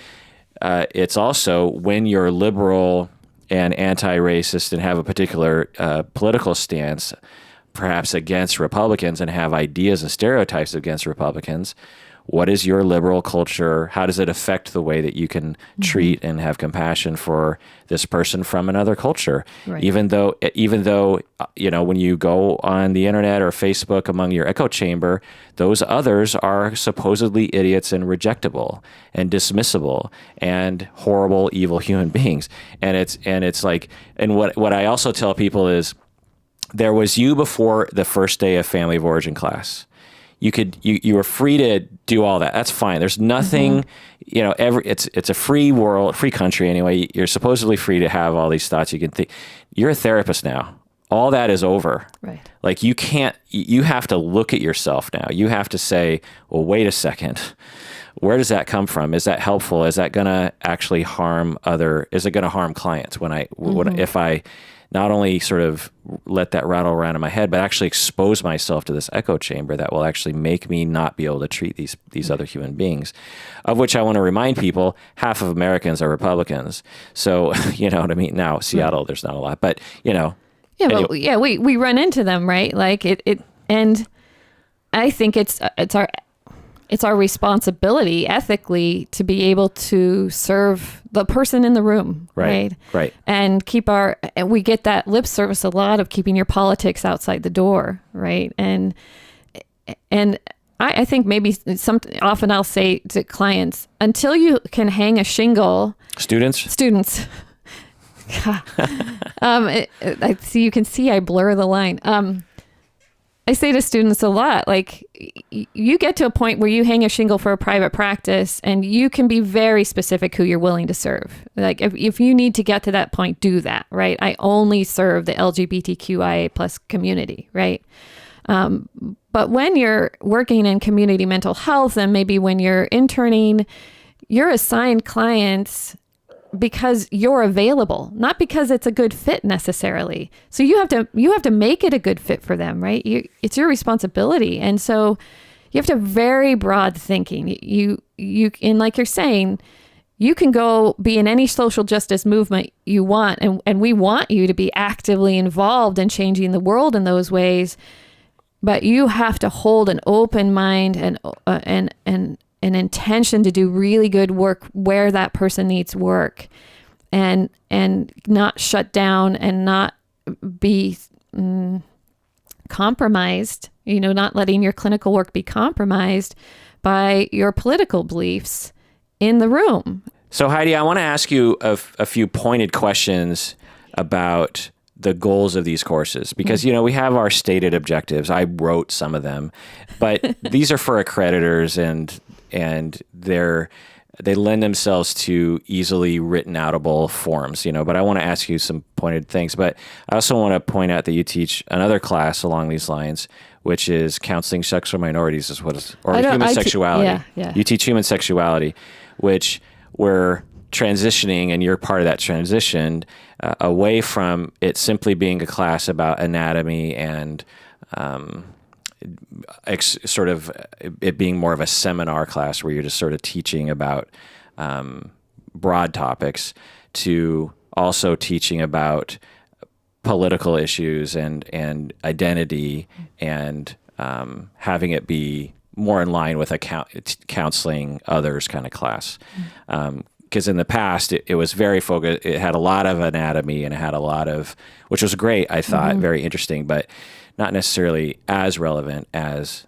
it's also when you're liberal and anti-racist and have a particular political stance, perhaps against Republicans, and have ideas and stereotypes against Republicans. What is your liberal culture? How does it affect the way that you can treat and have compassion for this person from another culture? Right. Even though, when you go on the internet or Facebook among your echo chamber, those others are supposedly idiots and rejectable and dismissible and horrible, evil human beings. And it's like, and what I also tell people is, there was you before the first day of family of origin class. You were free to do all that. That's fine. There's nothing, it's a free world, free country anyway. You're supposedly free to have all these thoughts. You can think. You're a therapist now. All that is over. Right. Like you have to look at yourself now. You have to say, well, wait a second. Where does that come from? Is that helpful? Is that going to actually is it going to harm clients if I not only sort of let that rattle around in my head, but actually expose myself to this echo chamber that will actually make me not be able to treat these other human beings, of which I want to remind people, half of Americans are Republicans. So, you know what I mean? Now, Seattle, there's not a lot, but, Yeah, anyway. But yeah, we run into them, right? Like and I think it's our responsibility ethically to be able to serve the person in the room, right? Right. And we get that lip service a lot of keeping your politics outside the door, right? And I think maybe often I'll say to clients, until you can hang a shingle. Students. You can see I blur the line. I say to students a lot, like, you get to a point where you hang a shingle for a private practice and you can be very specific who you're willing to serve. Like, if you need to get to that point, do that, right? I only serve the LGBTQIA plus community, right? But when you're working in community mental health, and maybe when you're interning, you're assigned clients because you're available, not because it's a good fit necessarily. So you have to make it a good fit for them, right? It's your responsibility. And so you have to have very broad thinking. And like you're saying, you can go be in any social justice movement you want. And we want you to be actively involved in changing the world in those ways. But you have to hold an open mind and an intention to do really good work where that person needs work, and not shut down and not be compromised, not letting your clinical work be compromised by your political beliefs in the room. So Heidi, I want to ask you a few pointed questions about the goals of these courses, because, we have our stated objectives. I wrote some of them, but these are for accreditors, and they lend themselves to easily written outable forms, but I want to ask you some pointed things. But I also want to point out that you teach another class along these lines, which is counseling sexual minorities, human sexuality. Yeah. You teach human sexuality, which we're transitioning, and you're part of that transition away from it simply being a class about anatomy and sort of it being more of a seminar class where you're just sort of teaching about broad topics, to also teaching about political issues and identity, and having it be more in line with a counseling others kind of class. Because in the past, it was very focused. It had a lot of anatomy and it had a lot of, which was great, I thought, very interesting, but not necessarily as relevant as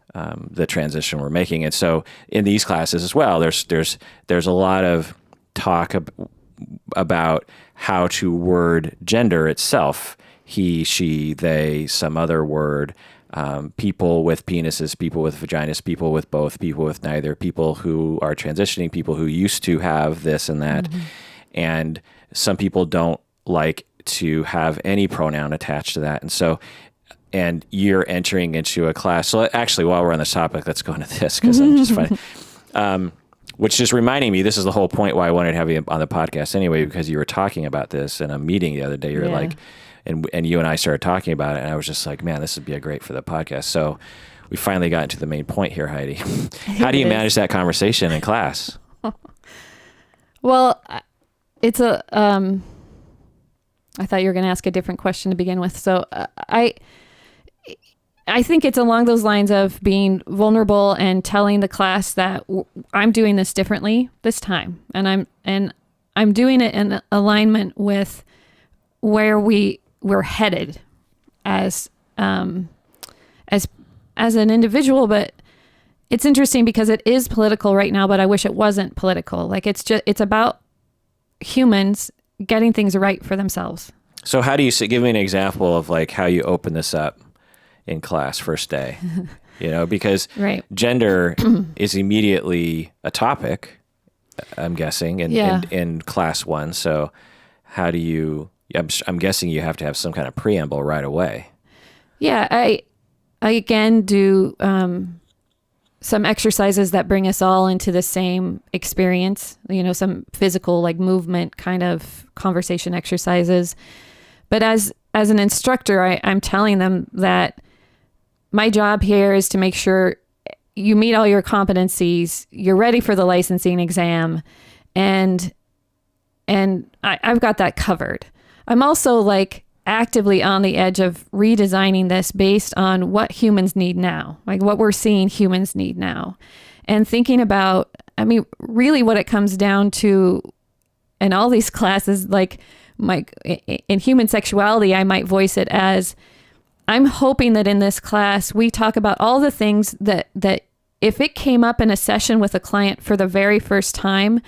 the transition we're making. And so in these classes as well, there's a lot of talk about how to word gender itself. He, she, they, some other word, people with penises, people with vaginas, people with both, people with neither, people who are transitioning, people who used to have this and that. And some people don't like to have any pronoun attached to that. And so, and you're entering into a class. So actually, while we're on this topic, let's go into this because I'm just funny. Which is reminding me, this is the whole point why I wanted to have you on the podcast anyway, because you were talking about this in a meeting the other day. You were like, and you and I started talking about it, and I was just like, man, this would be great for the podcast. So we finally got into the main point here, Heidi. How do you manage that conversation in class? Well, it's a, I thought you were going to ask a different question to begin with. So I think it's along those lines of being vulnerable and telling the class that I'm doing this differently this time. And I'm doing it in alignment with where we're headed as an individual. But it's interesting because it is political right now, but I wish it wasn't political. Like it's about humans getting things right for themselves. So how do you give me an example of like how you open this up in class first day? Because gender is immediately a topic, I'm guessing, in class one. So how do you, I'm guessing you have to have some kind of preamble right away. Yeah, I again do some exercises that bring us all into the same experience, some physical like movement kind of conversation exercises. But as an instructor, I'm telling them that my job here is to make sure you meet all your competencies, you're ready for the licensing exam, and I've got that covered. I'm also like actively on the edge of redesigning this based on what humans need now, like what we're seeing humans need now, and thinking about, really what it comes down to in all these classes, like in human sexuality, I might voice it as, I'm hoping that in this class, we talk about all the things that if it came up in a session with a client for the very first time,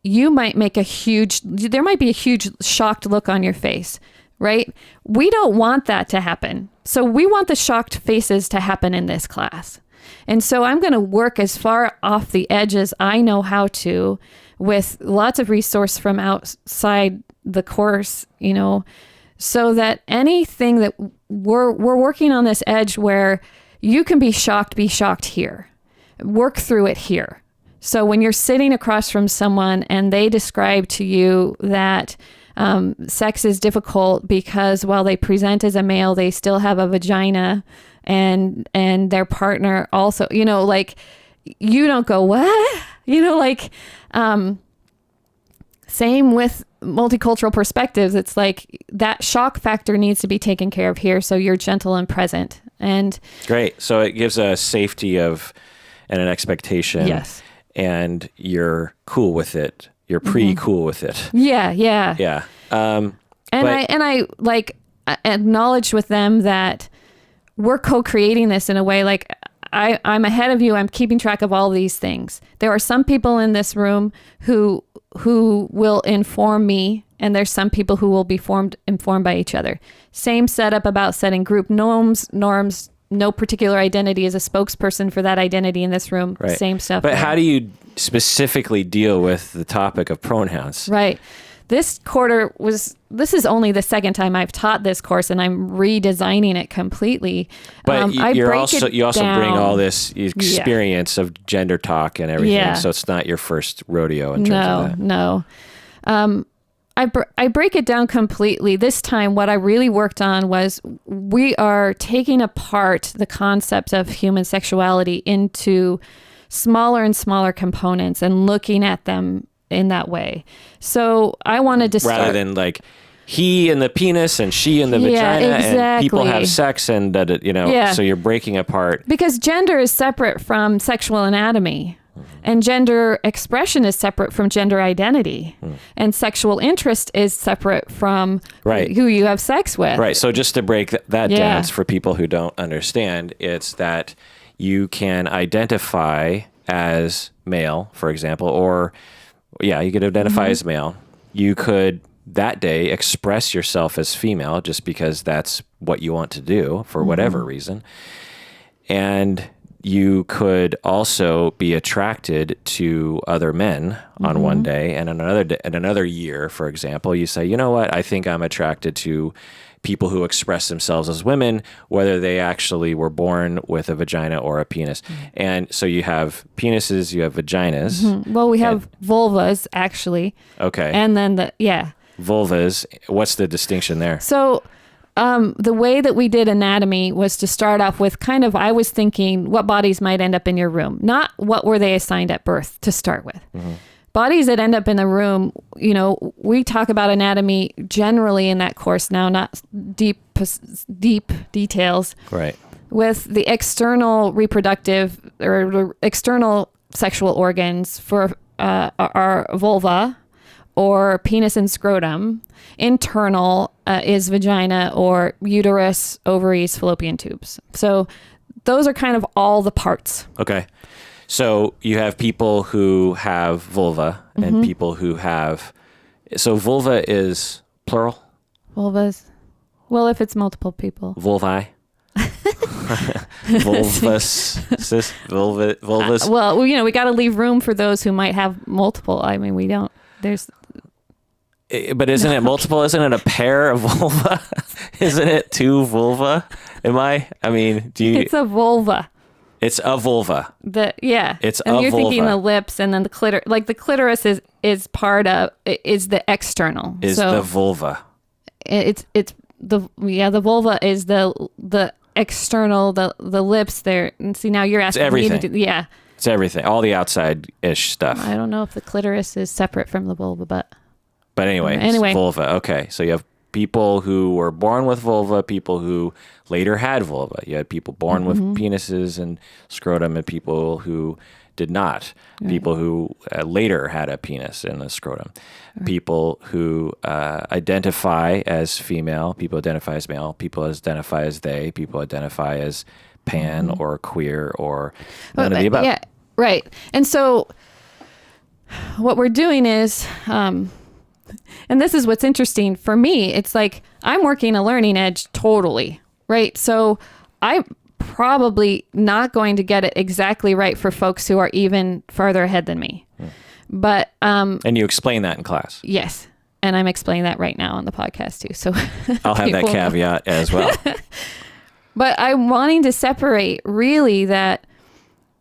you might there might be a huge shocked look on your face, right? We don't want that to happen. So we want the shocked faces to happen in this class. And so I'm going to work as far off the edge as I know how to, with lots of resource from outside the course, so that anything that we're working on this edge where you can be shocked here, work through it here. So when you're sitting across from someone and they describe to you that sex is difficult because while they present as a male, they still have a vagina and their partner also, you don't go, what? Same with multicultural perspectives. It's like that shock factor needs to be taken care of here. So you're gentle and present. And great. So it gives a safety and an expectation. Yes. And you're cool with it. You're cool with it. Yeah. I acknowledge with them that we're co-creating this in a way like I'm ahead of you. I'm keeping track of all these things. There are some people in this room who will inform me, and there's some people who will be informed by each other. Same setup about setting group norms, no particular identity as a spokesperson for that identity in this room. Right. Same stuff. But how do you specifically deal with the topic of pronouns? Right. This is only the second time I've taught this course, and I'm redesigning it completely. But you also bring all this experience of gender talk and everything, so it's not your first rodeo in terms of that. No. I break it down completely. This time, what I really worked on was we are taking apart the concept of human sexuality into smaller and smaller components and looking at them in that way. So I wanted to start... Rather than like he and the penis and she and the vagina, and people have sex, and so you're breaking apart. Because gender is separate from sexual anatomy. And gender expression is separate from gender identity. And sexual interest is separate from who you have sex with. Right. So just to break that down for people who don't understand, it's that you can identify as male, for example, or you could identify as male. You could that day express yourself as female just because that's what you want to do for whatever reason. And you could also be attracted to other men on one day, and another year, for example, you say, you know what, I think I'm attracted to people who express themselves as women, whether they actually were born with a vagina or a penis. And so you have penises, you have vaginas. Well, we have vulvas, actually. Okay. And then vulvas. What's the distinction there? So the way that we did anatomy was to start off with I was thinking what bodies might end up in your room, not what were they assigned at birth to start with. Bodies that end up in the room, we talk about anatomy generally in that course now, not deep details. Right. With the external reproductive or external sexual organs for our vulva or penis and scrotum. Internal is vagina or uterus, ovaries, fallopian tubes. So those are kind of all the parts. Okay. So you have people who have vulva and people who have... So vulva is plural? Vulvas. Well, if it's multiple people. Vulvae. Vulvas. Well, we got to leave room for those who might have multiple. I mean, we don't... But isn't it multiple? Isn't it a pair of vulva? Isn't it two vulva? It's a vulva. It's a vulva. It's and you're vulva. Thinking the lips and then the clitoris. Like the clitoris is part of, is the external. Is the vulva. It's the vulva is the external, the lips there. And see, now you're asking me to do, It's everything. All the outside-ish stuff. I don't know if the clitoris is separate from the vulva, But anyway, it's vulva. Okay, so you have people who were born with vulva, people who later had vulva. You had people born with penises and scrotum, and people who did not. Right. People who later had a penis and a scrotum. Right. People who identify as female, people identify as male, people identify as they, people identify as pan or queer or none of the above. Yeah, right. And so what we're doing is... and this is what's interesting for me. It's like I'm working a learning edge totally, right? So I'm probably not going to get it exactly right for folks who are even farther ahead than me. But and you explain that in class. Yes. And I'm explaining that right now on the podcast too. So I'll have that caveat as well. But I'm wanting to separate really that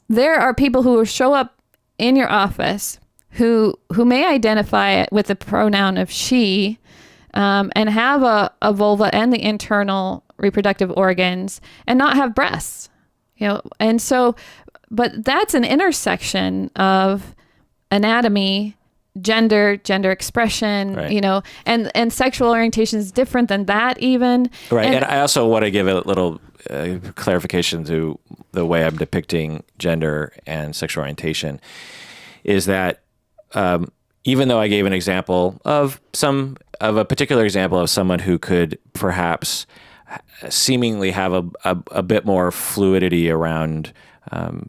there are people who will show up in your office who may identify with the pronoun of she, and have a vulva and the internal reproductive organs and not have breasts, and so, but that's an intersection of anatomy, gender expression, right. And sexual orientation is different than that even. Right. And I also want to give a little clarification to the way I'm depicting gender and sexual orientation is that, even though I gave an example of a particular example of someone who could perhaps seemingly have a bit more fluidity around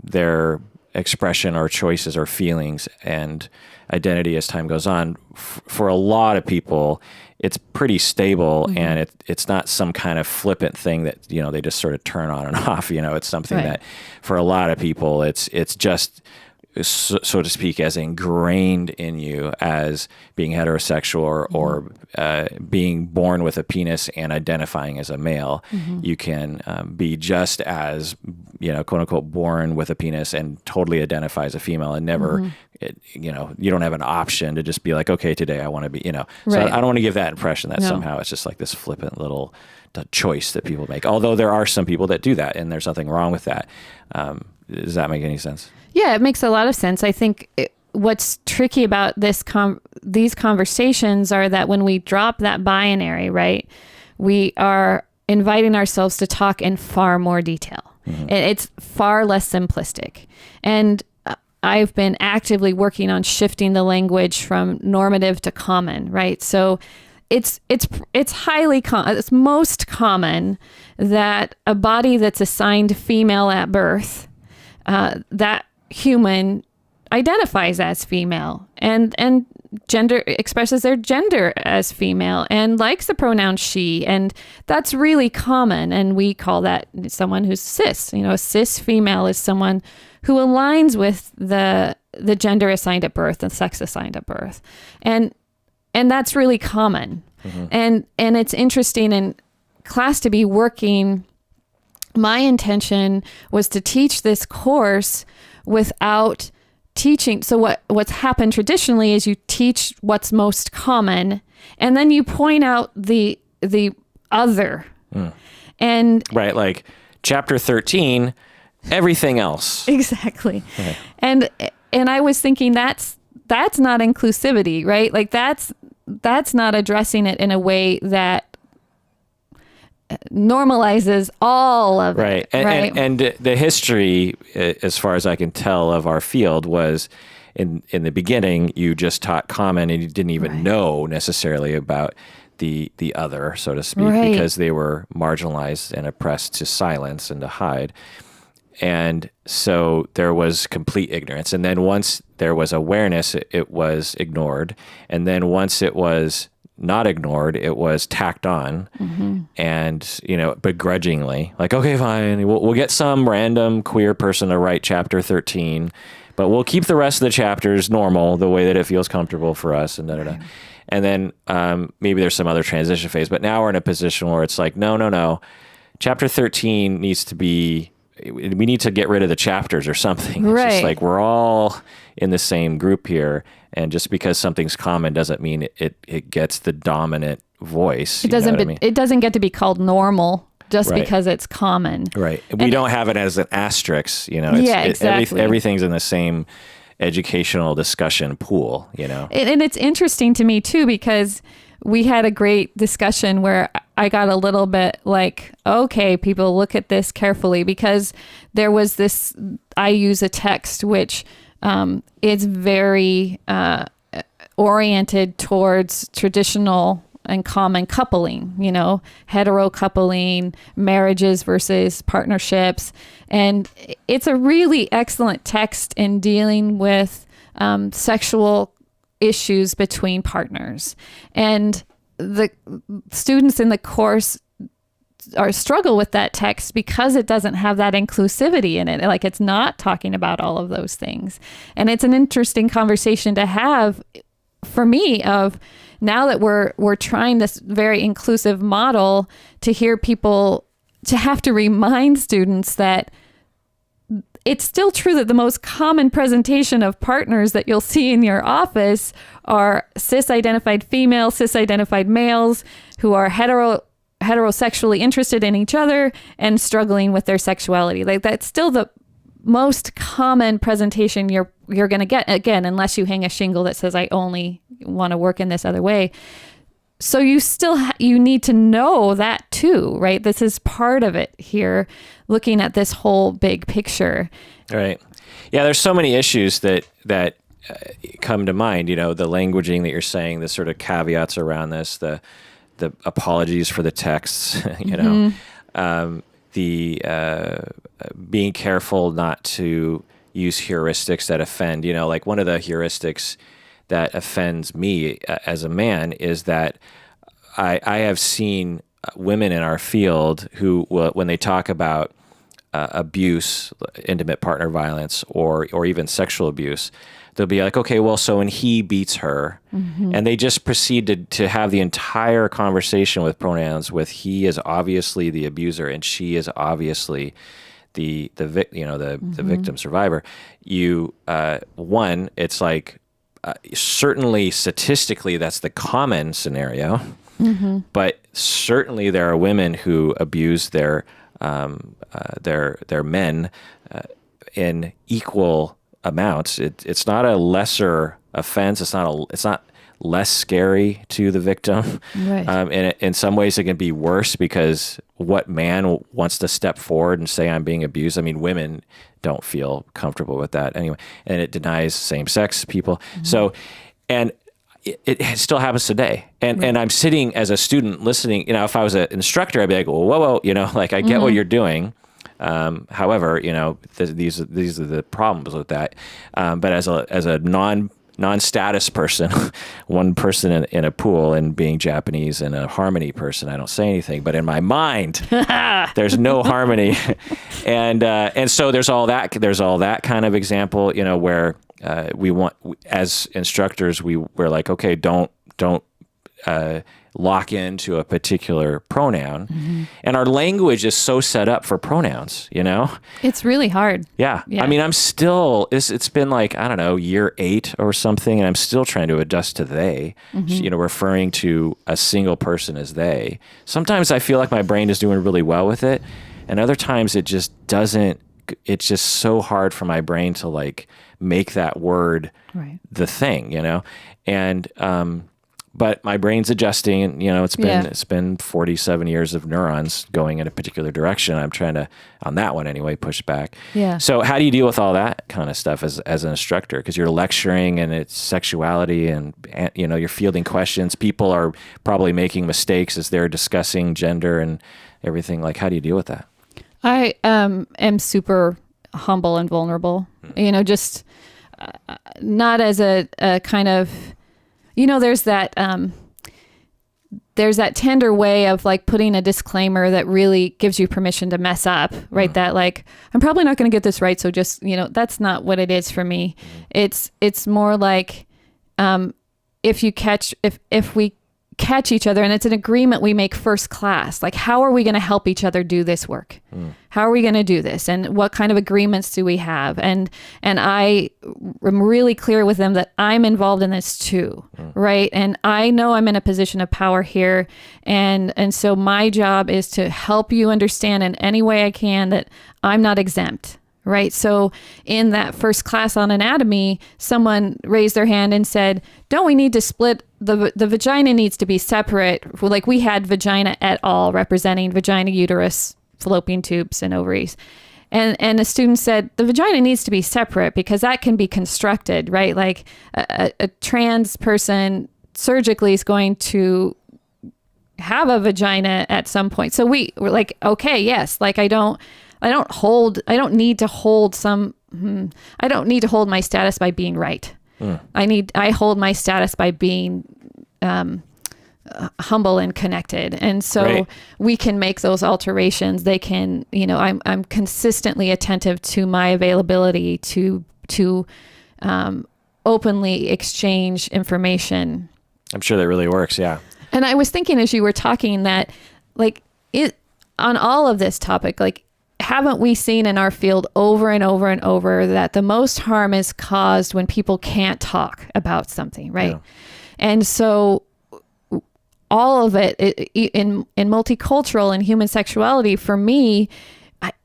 their expression or choices or feelings and identity as time goes on, for a lot of people, it's pretty stable, and it's not some kind of flippant thing that they just sort of turn on and off. It's something right. that for a lot of people, it's just, so to speak, as ingrained in you as being heterosexual or being born with a penis and identifying as a male. You can be just as, quote unquote, born with a penis and totally identify as a female and never, you don't have an option to just be like, okay, today I want to be, So right. I don't want to give that impression that somehow it's just like this flippant little choice that people make. Although there are some people that do that, and there's nothing wrong with that. Does that make any sense? Yeah, it makes a lot of sense. I think what's tricky about these conversations are that when we drop that binary, right, we are inviting ourselves to talk in far more detail. It's far less simplistic. And I've been actively working on shifting the language from normative to common, right? So it's it's most common that a body that's assigned female at birth, that human identifies as female and gender expresses their gender as female and likes the pronoun she, and that's really common, and we call that someone who's cis. A cis female is someone who aligns with the gender assigned at birth and sex assigned at birth, and that's really common. And it's interesting in class to be working. My intention was to teach this course without teaching. So what's happened traditionally is you teach what's most common, and then you point out the other. And right, like chapter 13, everything else. Exactly. Okay. And I was thinking that's not inclusivity, right? Like that's not addressing it in a way that normalizes all of right. it. Right. And the history, as far as I can tell, of our field was in the beginning, you just taught common and you didn't even know necessarily about the other, so to speak, because they were marginalized and oppressed to silence and to hide. And so there was complete ignorance. And then once there was awareness, it was ignored. And then once it was not ignored, it was tacked on, and begrudgingly, like, okay, fine, we'll get some random queer person to write chapter 13, but we'll keep the rest of the chapters normal, the way that it feels comfortable for us, and da-da-da. And then maybe there's some other transition phase, but now we're in a position where it's like, no, chapter 13 needs to be, we need to get rid of the chapters or something. It's just like we're all in the same group here. And just because something's common doesn't mean it gets the dominant voice. It doesn't get to be called normal just because it's common. Right. We don't have it as an asterisk, Exactly. Everything's in the same educational discussion pool, And it's interesting to me too, because we had a great discussion where I got a little bit like, okay, people, look at this carefully, because there was this, I use a text which is very oriented towards traditional and common coupling, hetero coupling, marriages versus partnerships. And it's a really excellent text in dealing with sexual issues between partners. And the students in the course struggle with that text because it doesn't have that inclusivity in it. Like, it's not talking about all of those things. And it's an interesting conversation to have for me, of now that we're trying this very inclusive model, to hear people, to have to remind students that it's still true that the most common presentation of partners that you'll see in your office are cis-identified females, cis-identified males who are heterosexually interested in each other and struggling with their sexuality. Like, that's still the most common presentation you're going to get, again, unless you hang a shingle that says, I only want to work in this other way. So you still you need to know that too, right? This is part of it here, looking at this whole big picture. Right. Yeah, there's so many issues that come to mind, the languaging that you're saying, the sort of caveats around this, the apologies for the texts, the being careful not to use heuristics that offend. Like, one of the heuristics that offends me as a man is that I have seen women in our field who, when they talk about abuse, intimate partner violence, or even sexual abuse, they'll be like, okay, well, so when he beats her, and they just proceed to have the entire conversation with pronouns with he is obviously the abuser and she is obviously the victim survivor. It's like, certainly statistically that's the common scenario, but certainly there are women who abuse their men in equal amounts. It's not a lesser offense. It's not less scary to the victim. Right. And in some ways it can be worse, because what man wants to step forward and say, I'm being abused? I mean, women don't feel comfortable with that anyway. And it denies same-sex people. Mm-hmm. So, and it still happens today. And I'm sitting as a student listening, if I was an instructor, I'd be like, whoa, like, I get what you're doing. However, these are the problems with that. But as a non-status person, one person in a pool, and being Japanese and a harmony person, I don't say anything. But in my mind, there's no harmony, and so there's all that kind of example, where we want, as instructors, we're like, okay, don't lock into a particular pronoun. Mm-hmm. And our language is so set up for pronouns, It's really hard. Yeah. I mean, it's been like, I don't know, year 8 or something, and I'm still trying to adjust to they, mm-hmm. Referring to a single person as they. Sometimes I feel like my brain is doing really well with it, and other times it just doesn't. It's just so hard for my brain to like make that word the thing, and, but my brain's adjusting, and it's been 47 years of neurons going in a particular direction. I'm trying to, on that one anyway, push back. Yeah. So how do you deal with all that kind of stuff as an instructor? Because you're lecturing, and it's sexuality, and you're fielding questions. People are probably making mistakes as they're discussing gender and everything. Like, how do you deal with that? I am super humble and vulnerable. Just not as a kind of. There's that tender way of like putting a disclaimer that really gives you permission to mess up, right? Mm. That like, I'm probably not going to get this right. So just, that's not what it is for me. It's more like, if we catch each other, and it's an agreement we make first class, like, how are we going to help each other do this work? Mm. How are we going to do this? And what kind of agreements do we have? And I am really clear with them that I'm involved in this too, right? And I know I'm in a position of power here. And so my job is to help you understand in any way I can that I'm not exempt. Right. So in that first class on anatomy, someone raised their hand and said, don't we need to split the vagina needs to be separate? Like, we had vagina et al. Representing vagina, uterus, fallopian tubes, and ovaries. And a student said, the vagina needs to be separate because that can be constructed, right? Like a trans person surgically is going to have a vagina at some point. So we're like, okay, yes, like I don't need to hold my status by being right. I hold my status by being humble and connected. And so we can make those alterations. They can, I'm consistently attentive to my availability to openly exchange information. I'm sure that really works. Yeah. And I was thinking as you were talking that like on all of this topic, like, haven't we seen in our field over and over and over that the most harm is caused when people can't talk about something, right? Yeah. And so all of it in multicultural and human sexuality, for me,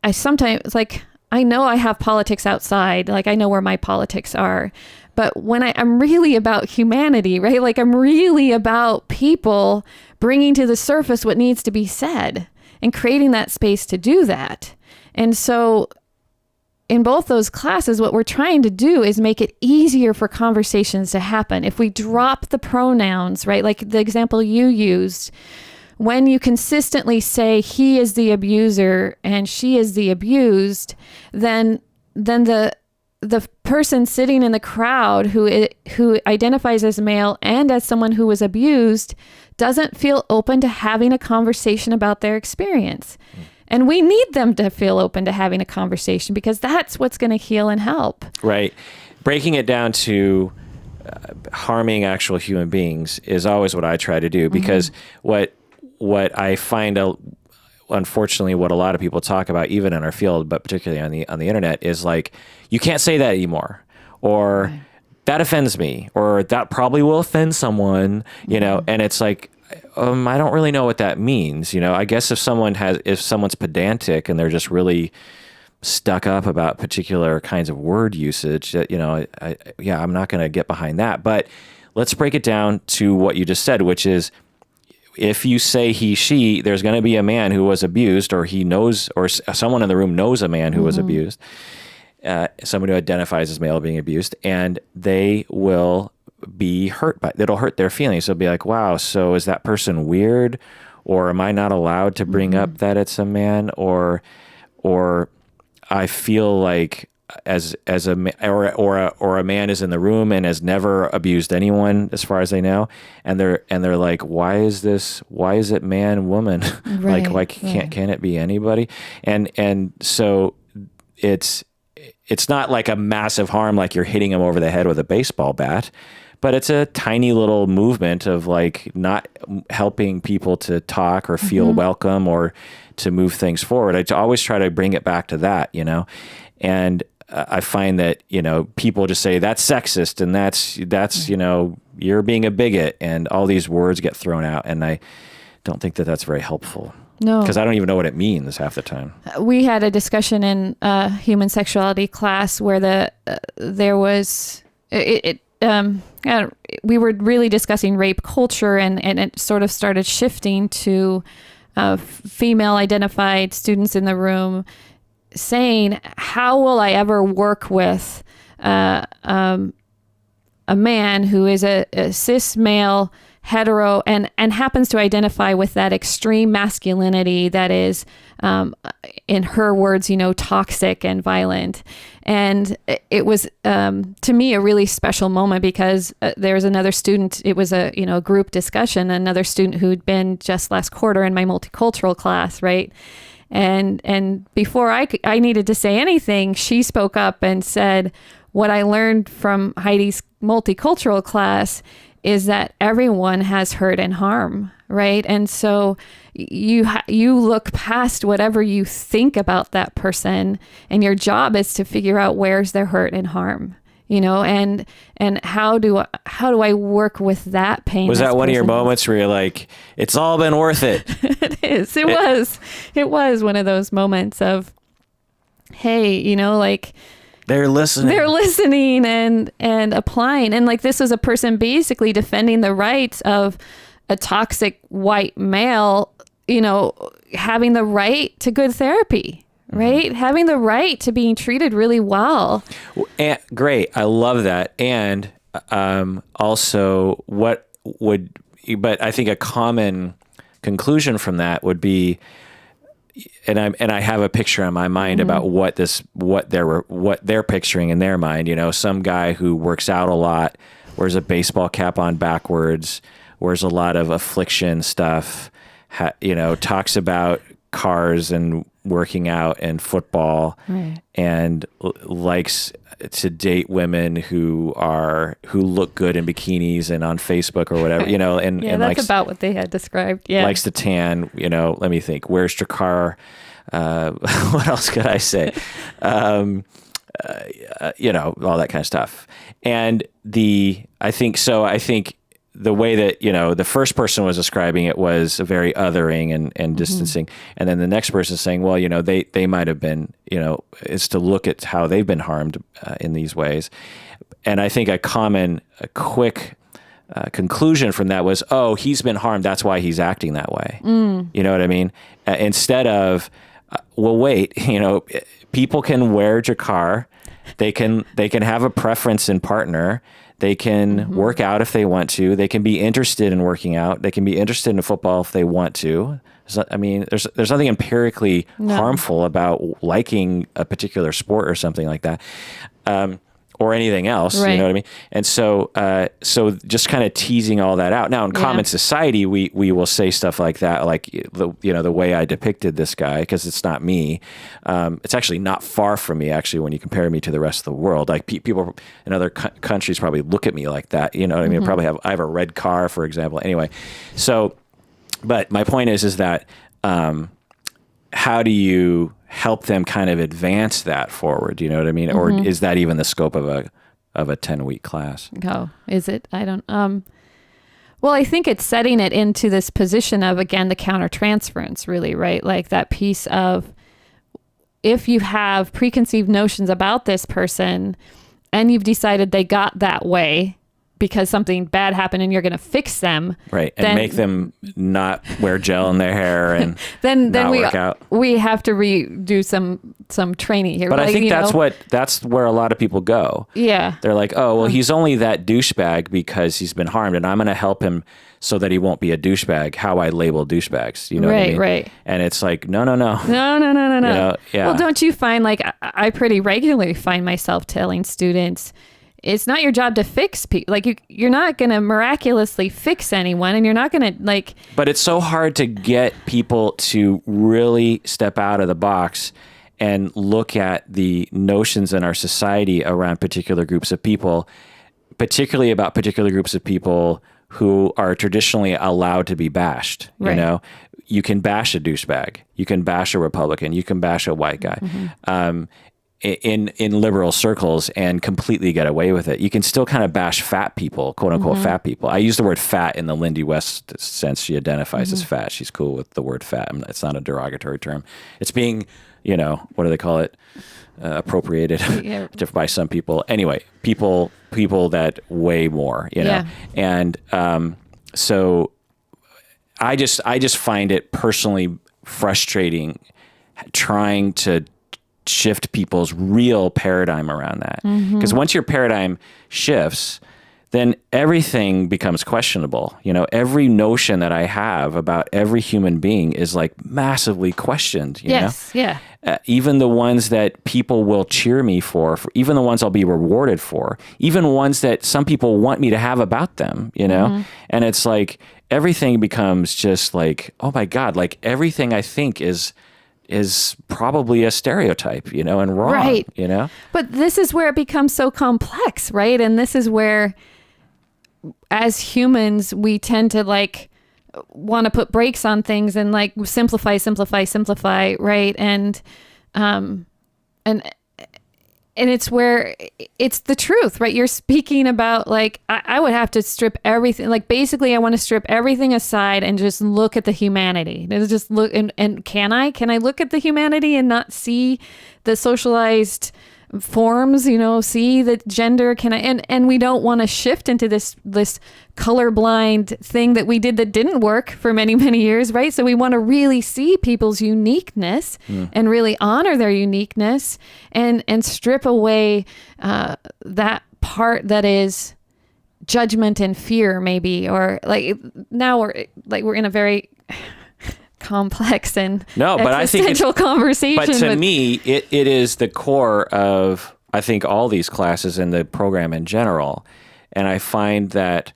I sometimes, like, I know I have politics outside, like I know where my politics are, but when I'm really about humanity, right? Like, I'm really about people bringing to the surface what needs to be said and creating that space to do that. And so in both those classes, what we're trying to do is make it easier for conversations to happen. If we drop the pronouns, right? Like the example you used, when you consistently say he is the abuser and she is the abused, then the person sitting in the crowd who identifies as male and as someone who was abused doesn't feel open to having a conversation about their experience. And we need them to feel open to having a conversation because that's what's going to heal and help. Right. Breaking it down to harming actual human beings is always what I try to do, because what I find out, unfortunately, what a lot of people talk about, even in our field, but particularly on the internet, is like, you can't say that anymore, or that offends me, or that probably will offend someone, and it's like, I don't really know what that means. I guess if someone's pedantic and they're just really stuck up about particular kinds of word usage that, I'm not going to get behind that. But let's break it down to what you just said, which is, if you say he, she, there's going to be a man who was abused, or he knows, or someone in the room knows a man who was abused, someone who identifies as male being abused, and they will be hurt by, it'll hurt their feelings. They'll be like, wow, so is that person weird? Or am I not allowed to bring up that it's a man? Or I feel like as a man is in the room and has never abused anyone as far as they know, and they're like, why is it man, woman? Right, like, why can it be anybody? And so it's not like a massive harm, like you're hitting them over the head with a baseball bat, but it's a tiny little movement of like not helping people to talk or feel welcome or to move things forward. I always try to bring it back to that, and I find that, people just say that's sexist and that's, you're being a bigot, and all these words get thrown out. And I don't think that that's very helpful. No. Because I don't even know what it means half the time. We had a discussion in human sexuality class where there was, we were really discussing rape culture, and it sort of started shifting to female identified students in the room saying, how will I ever work with a man who is a cis male hetero and happens to identify with that extreme masculinity that is, in her words, toxic and violent. And it was, to me, a really special moment, because there was another student, it was a group discussion, another student who'd been just last quarter in my multicultural class, right? And before I needed to say anything, she spoke up and said, what I learned from Heidi's multicultural class is that everyone has hurt and harm, right? And so you look past whatever you think about that person, and your job is to figure out where's their hurt and harm, and how do I work with that pain? Was that one of your moments where you're like, it's all been worth it? It is. It was one of those moments of, hey, like, they're listening and applying. And like, this was a person basically defending the rights of a toxic white male, having the right to good therapy, right? Having the right to being treated really well. And, great. I love that. And also but I think a common conclusion from that would be, and I have a picture in my mind about what they're picturing in their mind. Some guy who works out a lot, wears a baseball cap on backwards, wears a lot of affliction stuff, talks about cars and working out and football, and likes to date women who look good in bikinis and on Facebook or whatever, and that's likes, about what they had described. Yeah. Likes to tan, let me think, wears your car. What else could I say? All that kind of stuff. And I think the way that, the first person was describing it was very othering and distancing. And then the next person saying, well, they might have been, is to look at how they've been harmed in these ways. And I think a quick conclusion from that was, oh, he's been harmed, that's why he's acting that way. You know what I mean? Instead of, well, wait, people can wear jacquard, they can have a preference in partner. They can work out if they want to. They can be interested in working out. They can be interested in football if they want to. There's nothing empirically harmful about liking a particular sport or something like that, or anything else. Right. You know what I mean? And so just kind of teasing all that out. Now, in common society, we will say stuff like that, like the way I depicted this guy, because it's not me. It's actually not far from me, actually, when you compare me to the rest of the world. Like people in other countries probably look at me like that. You know what I mean? I have a red car, for example. Anyway, but my point is that how do you help them kind of advance that forward? You know what I mean? Or is that even the scope of a 10-week class? Oh, is it? I don't. Well, I think it's setting it into this position of, again, the countertransference, really, right? Like that piece of, if you have preconceived notions about this person and you've decided they got that way because something bad happened and you're going to fix them. Right. And then, make them not wear gel in their hair and then work out. We have to redo some training here. But I think that's where a lot of people go. Yeah. They're like, oh, well, he's only that douchebag because he's been harmed, and I'm going to help him so that he won't be a douchebag, how I label douchebags. You know what I mean? Right. And it's like, no. No. You know, yeah. Well, don't you find, like, I pretty regularly find myself telling students, it's not your job to fix people. Like, you're not going to miraculously fix anyone, and you're not going to, like... But it's so hard to get people to really step out of the box and look at the notions in our society around particular groups of people, particularly about particular groups of people who are traditionally allowed to be bashed. Right. You know, you can bash a douchebag, you can bash a Republican, you can bash a white guy. In liberal circles and completely get away with it. You can still kind of bash fat people, quote unquote fat people. I use the word fat in the Lindy West sense. She identifies as fat. She's cool with the word fat. It's not a derogatory term. It's being, you know, what do they call it? Appropriated by some people. Anyway, people that weigh more, you know? Yeah. And so I just find it personally frustrating trying to shift people's real paradigm around that. Because once your paradigm shifts, then everything becomes questionable. You know, every notion that I have about every human being is like massively questioned, you know? Yeah. Even the ones that people will cheer me for, even the ones I'll be rewarded for, even ones that some people want me to have about them, you know? And it's like, everything becomes just like, oh my God, like everything I think is probably a stereotype, you know, and wrong, right. You know? But this is where it becomes so complex, right? And this is where, as humans, we tend to like want to put brakes on things and like simplify, right? And it's where it's the truth, right? You're speaking about like, I would have to strip everything. Like basically I want to strip everything aside and just look at the humanity. Just look and can I look at the humanity and not see the socialized forms, you know, see the gender? Can I, and we don't want to shift into this colorblind thing that we did that didn't work for many, many years, right? So we want to really see people's uniqueness and really honor their uniqueness and strip away that part that is judgment and fear, maybe, or like now we're in a very complex and existential conversation. But to me, it is the core of, I think, all these classes and the program in general. And I find that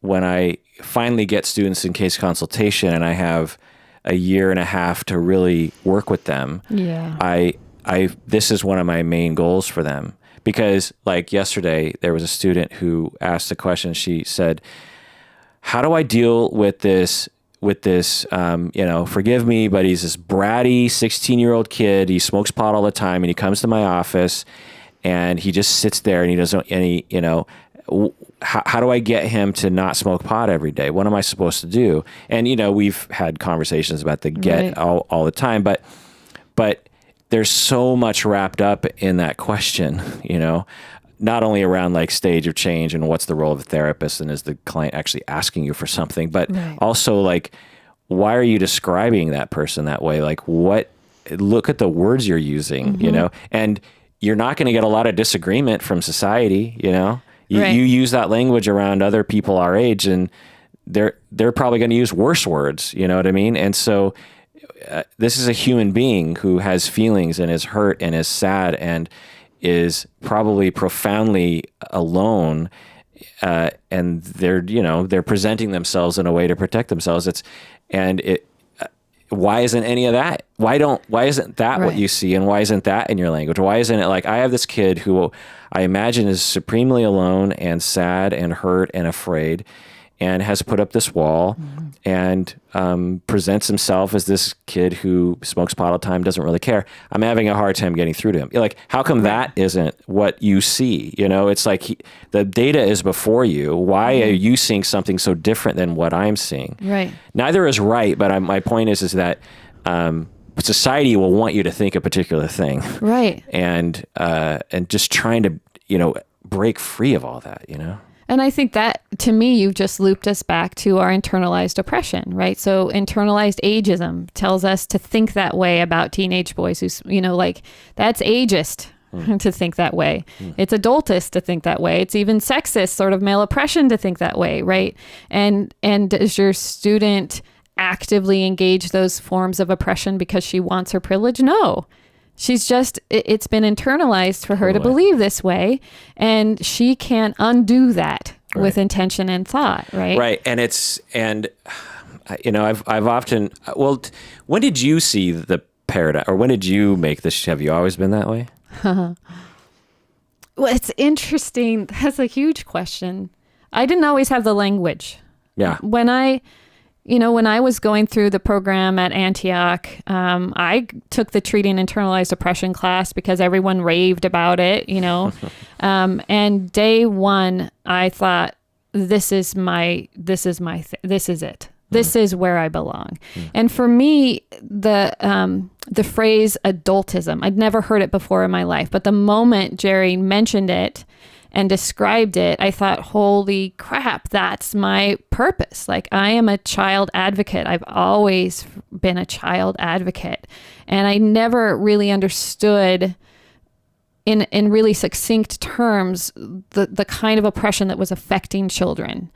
when I finally get students in case consultation and I have a year and a half to really work with them, this is one of my main goals for them. Because like yesterday, there was a student who asked a question. She said, how do I deal with this, you know, forgive me, but he's this bratty 16-year-old kid. He smokes pot all the time, and he comes to my office, and he just sits there, and he doesn't. And he, you know, how do I get him to not smoke pot every day? What am I supposed to do? And you know, we've had conversations about the get all the time, but there's so much wrapped up in that question, you know. Not only around like stage of change and what's the role of the therapist and is the client actually asking you for something, but also like, why are you describing that person that way? Like look at the words you're using, you know, and you're not going to get a lot of disagreement from society. You know, you use that language around other people our age and they're probably going to use worse words. You know what I mean? And so this is a human being who has feelings and is hurt and is sad and is probably profoundly alone, and they're presenting themselves in a way to protect themselves. Why isn't any of that? Why isn't that what you see, and why isn't that in your language? Why isn't it like, I have this kid who I imagine is supremely alone and sad and hurt and afraid, and has put up this wall and presents himself as this kid who smokes pot all the time, doesn't really care. I'm having a hard time getting through to him. You're like, how come that isn't what you see? You know, it's like the data is before you. Why are you seeing something so different than what I'm seeing? Right. Neither is right, but my point is that society will want you to think a particular thing. Right. And just trying to, break free of all that, And I think that, to me, you've just looped us back to our internalized oppression, right? So internalized ageism tells us to think that way about teenage boys who's, that's ageist to think that way. It's adultist to think that way. It's even sexist, sort of male oppression to think that way, right? And does your student actively engage those forms of oppression because she wants her privilege? No. She's just, it's been internalized for her to believe this way, and she can undo that with intention and thought, right? Right. I've often, when did you see the paradigm, or when did you make this? Have you always been that way? Well, it's interesting. That's a huge question. I didn't always have the language. Yeah. When I was going through the program at Antioch, I took the Treating Internalized Oppression class because everyone raved about it, and day one, I thought, this is it. This is where I belong. And for me, the phrase adultism, I'd never heard it before in my life, but the moment Jerry mentioned it and described it, I thought, holy crap, that's my purpose. Like, I am a child advocate. I've always been a child advocate. And I never really understood in really succinct terms the kind of oppression that was affecting children.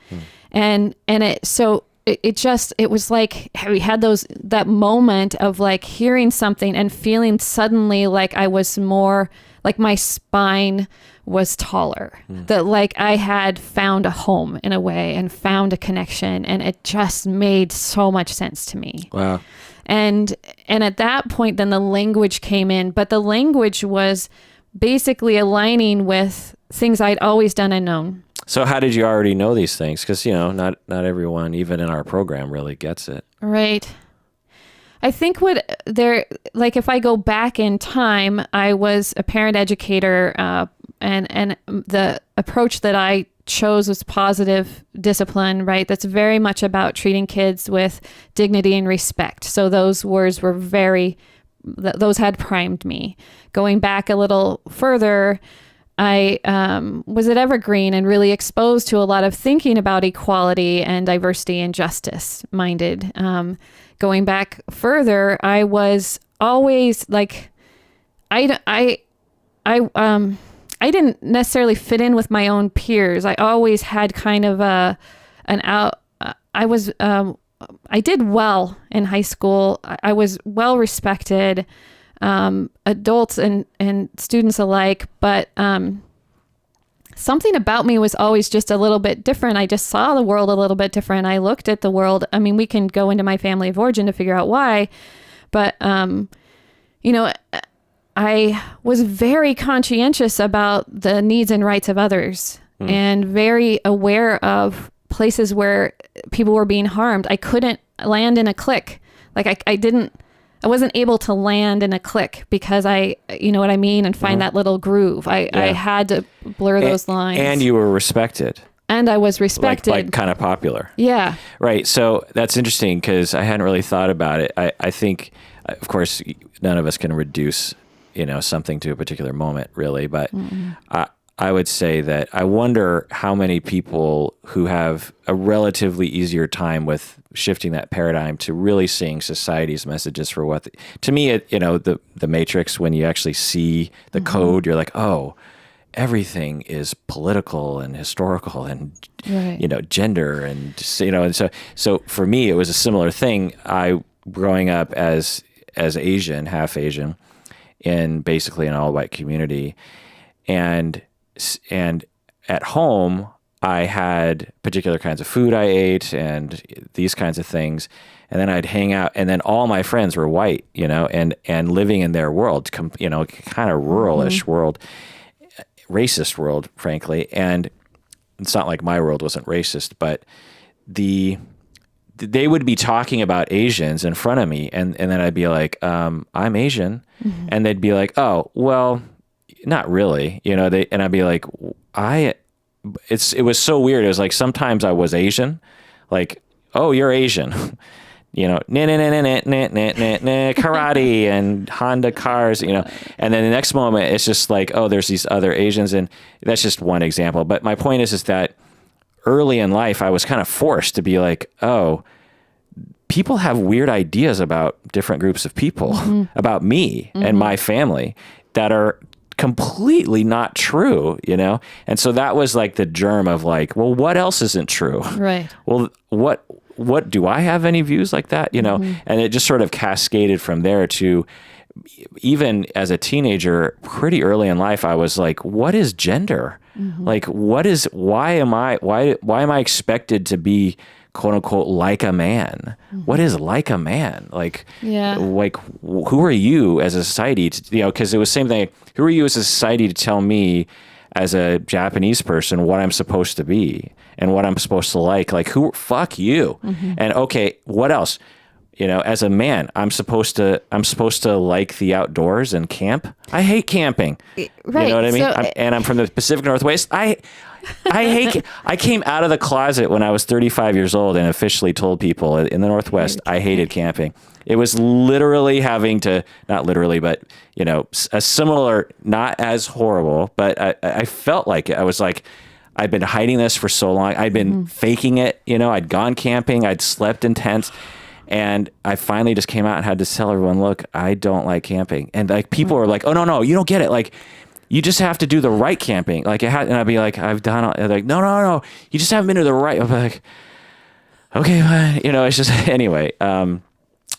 And it was like we had that moment of like hearing something and feeling suddenly like I was more, like my spine was taller, that like I had found a home in a way and found a connection, and it just made so much sense to me. Wow. And at that point, then the language came in, but the language was basically aligning with things I'd always done and known. So how did you already know these things? Because, not everyone, even in our program, really gets it. Right. I think if I go back in time, I was a parent educator, and the approach that I chose was positive discipline, right? That's very much about treating kids with dignity and respect. So those words were those had primed me. Going back a little further, I was at Evergreen and really exposed to a lot of thinking about equality and diversity and justice minded. Going back further, I was always like, I didn't necessarily fit in with my own peers. I always had kind of I did well in high school. I was well respected, adults and students alike, but something about me was always just a little bit different. I just saw the world a little bit different. I looked at the world. I mean, we can go into my family of origin to figure out why, but I was very conscientious about the needs and rights of others, and very aware of places where people were being harmed. I couldn't land in a clique. Like I wasn't able to land in a clique because you know what I mean? And find that little groove. I had to blur those lines. And you were respected. And I was respected. Like kind of popular. Yeah. Right. So that's interesting because I hadn't really thought about it. I think, of course, none of us can reduce, something to a particular moment really, but I would say that I wonder how many people who have a relatively easier time with shifting that paradigm to really seeing society's messages for what, to me, the Matrix, when you actually see the code, you're like, oh, everything is political and historical and, gender and, and so for me, it was a similar thing. Growing up as Asian, half Asian, in basically an all white community, and at home, I had particular kinds of food I ate and these kinds of things. And then I'd hang out, and then all my friends were white, and living in their world, kind of ruralish world, racist world, frankly. And it's not like my world wasn't racist, but they would be talking about Asians in front of me. And then I'd be like, I'm Asian. And they'd be like, oh, well, not really, and I'd be like, it was so weird. It was like, sometimes I was Asian, like, oh, you're Asian. karate and Honda cars, and then the next moment it's just like, oh, there's these other Asians, and that's just one example. But my point is that early in life, I was kind of forced to be like, oh, people have weird ideas about different groups of people, about me and my family that are completely not true, And so that was like the germ of like, well, what else isn't true? Right. Well, what do I have any views like that? And it just sort of cascaded from there to, even as a teenager, pretty early in life, I was like, what is gender? Like, why am I expected to be quote unquote like a man? What is like a man? Like, like, who are you as a society to, because it was the same thing. Who are you as a society to tell me as a Japanese person what I'm supposed to be and what I'm supposed to like? Like, fuck you. And okay, what else? As a man, I'm supposed to like the outdoors and camp. I hate camping. Right. You know what I mean? So, I'm from the Pacific Northwest. I hate. I came out of the closet when I was 35 years old and officially told people in the Northwest I hated camping. It was literally not literally, but a similar, not as horrible, but I felt like it. I was like, I've been hiding this for so long. I'd been faking it. I'd gone camping. I'd slept in tents. And I finally just came out and had to tell everyone, look, I don't like camping. And like people were like, oh, no, you don't get it. Like, you just have to do the right camping. Like, and I'd be like, I've done all, like, no, you just haven't been to the right. I'm like, okay, fine. It's just, anyway, I'm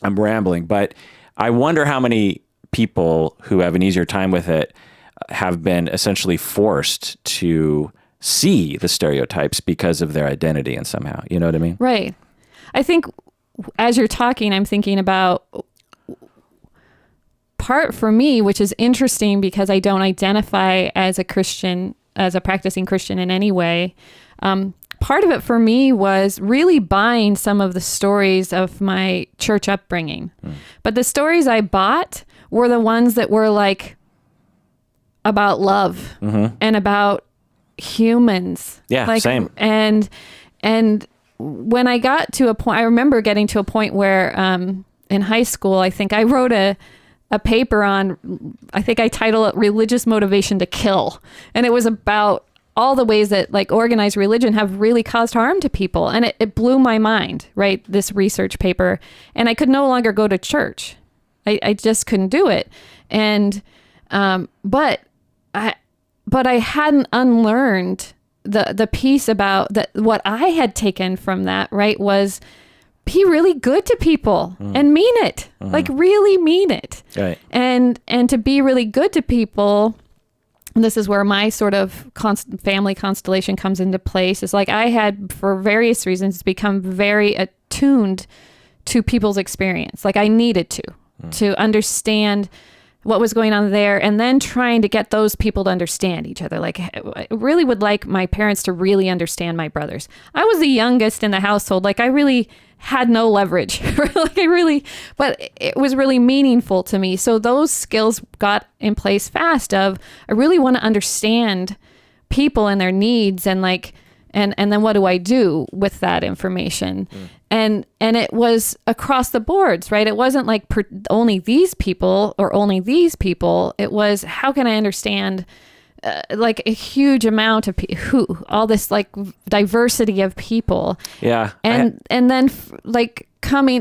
rambling, but I wonder how many people who have an easier time with it have been essentially forced to see the stereotypes because of their identity and somehow, you know what I mean? Right. I think as you're talking, I'm thinking about part for me, which is interesting because I don't identify as a Christian, as a practicing Christian in any way. Part of it for me was really buying some of the stories of my church upbringing. But the stories I bought were the ones that were like about love and about humans. Yeah, like, same. And when I got to a point, I remember getting to a point where in high school, I think I wrote a paper on, I think I titled it Religious Motivation to Kill. And it was about all the ways that like organized religion have really caused harm to people. And it blew my mind, right? This research paper. And I could no longer go to church. I just couldn't do it. And, but I hadn't unlearned the piece about that. What I had taken from that, right, was be really good to people and mean it, like really mean it. Right. And to be really good to people, and this is where my sort of family constellation comes into place, is like I had, for various reasons, become very attuned to people's experience. Like I needed to understand what was going on there, and then trying to get those people to understand each other. Like I really would like my parents to really understand my brothers. I was the youngest in the household. Like I really had no leverage. But it was really meaningful to me. So those skills got in place fast of, I really want to understand people and their needs, and like, and then what do I do with that information? And it was across the boards, right? It wasn't like only these people or only these people. It was, how can I understand like a huge amount of all this like diversity of people. Yeah. And then like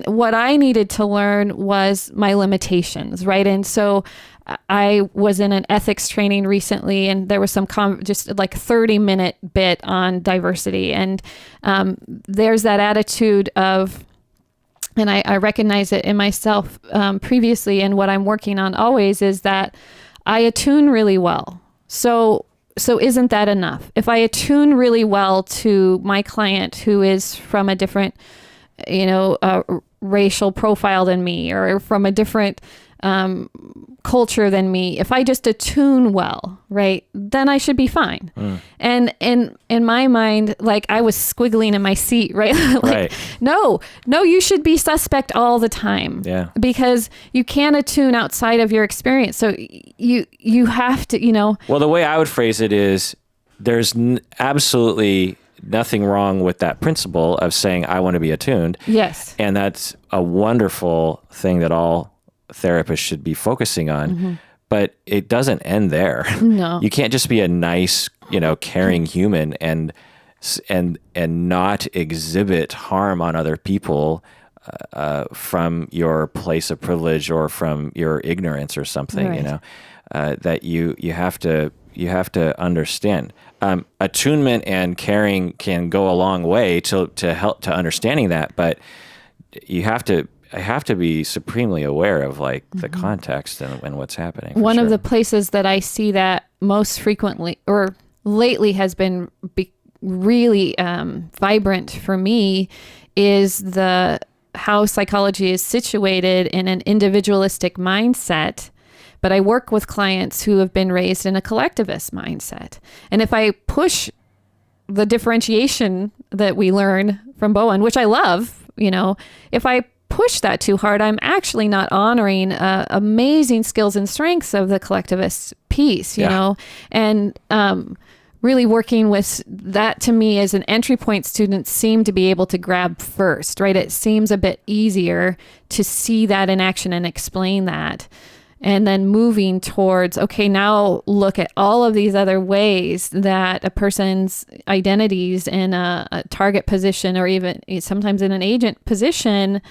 what I needed to learn was my limitations, right? And so I was in an ethics training recently, and there was some just like 30-minute bit on diversity. And there's that attitude of, and I recognize it in myself previously, and what I'm working on always is that I attune really well. So isn't that enough? If I attune really well to my client who is from a different, racial profile than me, or from a different culture than me, if I just attune well, right, then I should be fine. And in my mind, like I was squiggling in my seat, right? Like, right. No, you should be suspect all the time. Yeah. Because you can't attune outside of your experience. So you have to, Well, the way I would phrase it is, there's absolutely nothing wrong with that principle of saying, I want to be attuned. Yes. And that's a wonderful thing that all therapists should be focusing on. But it doesn't end there. No. You can't just be a nice, caring human and not exhibit harm on other people from your place of privilege or from your ignorance or something. Right. That you have to understand. Attunement and caring can go a long way to help to understanding that, but I have to be supremely aware of like the context and what's happening. One of the places that I see that most frequently or lately has been really vibrant for me is how psychology is situated in an individualistic mindset. But I work with clients who have been raised in a collectivist mindset. And if I push the differentiation that we learn from Bowen, which I love, if I push that too hard, I'm actually not honoring amazing skills and strengths of the collectivist piece, you know, and really working with that to me as an entry point, students seem to be able to grab first, right? It seems a bit easier to see that in action and explain that. And then moving towards, okay, now look at all of these other ways that a person's identities in a target position or even sometimes in an agent position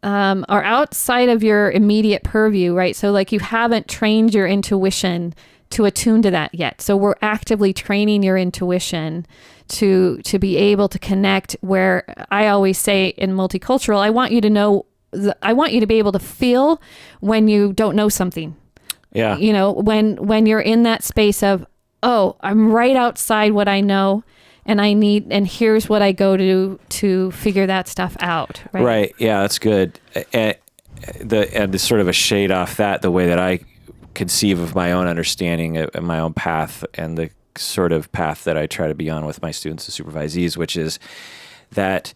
are outside of your immediate purview, right? So like you haven't trained your intuition to attune to that yet. So we're actively training your intuition to be able to connect, where I always say in multicultural, I want you to know, I want you to be able to feel when you don't know something. Yeah. When you're in that space of, oh, I'm right outside what I know and here's what I go to figure that stuff out. Right. Right. Yeah, that's good. And the sort of a shade off that, the way that I conceive of my own understanding and my own path and the sort of path that I try to be on with my students and supervisees, which is that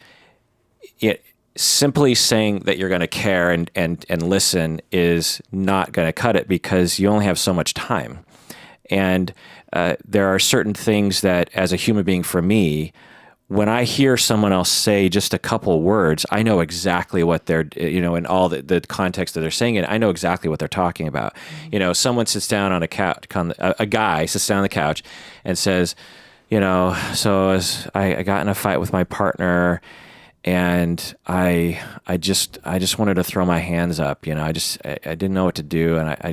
simply saying that you're going to care and listen is not going to cut it, because you only have so much time. And there are certain things that, as a human being, for me, when I hear someone else say just a couple words, I know exactly what they're, in all the context that they're saying it, I know exactly what they're talking about. Someone sits down on a couch, a guy sits down on the couch and says, so I got in a fight with my partner, and I just wanted to throw my hands up. I didn't know what to do, and I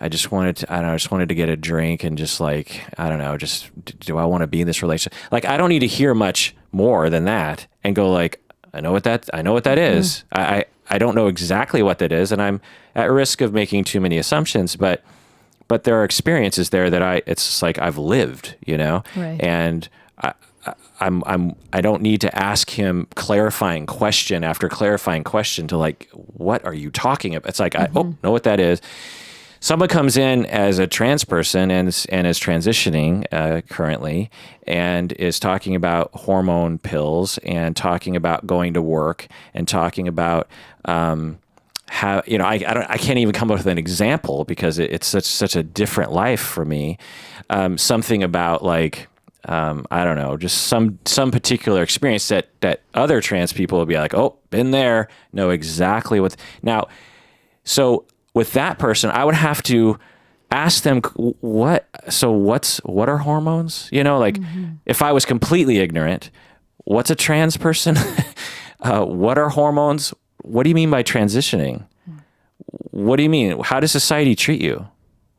just wanted to get a drink and just like, I don't know, just do I want to be in this relationship? Like, I don't need to hear much more than that and go like, I know what that is. I don't know exactly what that is, and I'm at risk of making too many assumptions, but there are experiences there that it's just like I've lived, Right. And I don't need to ask him clarifying question after clarifying question to like, what are you talking about? It's like, I know what that is. Someone comes in as a trans person and is transitioning currently, and is talking about hormone pills and talking about going to work and talking about how, I can't even come up with an example because it's such a different life for me. Something about like, I don't know, just some particular experience that other trans people will be like, oh, been there, know exactly what. Now, so with that person, I would have to ask them what are hormones? If I was completely ignorant, what's a trans person? What are hormones? What do you mean by transitioning? What do you mean? How does society treat you?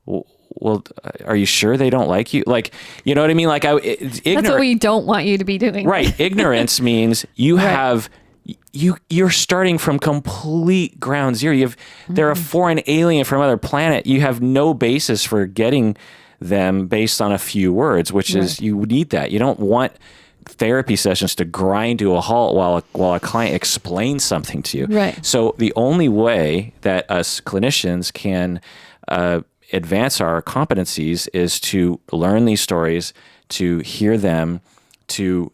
Well, are you sure they don't like you? Like, you know what I mean? Like, that's what we don't want you to be doing. Right. Ignorance means you have, you're starting from complete ground zero. They're a foreign alien from another planet. You have no basis for getting them based on a few words, which is, you need that. You don't want therapy sessions to grind to a halt while a client explains something to you. Right. So the only way that us clinicians can advance our competencies is to learn these stories, to hear them, to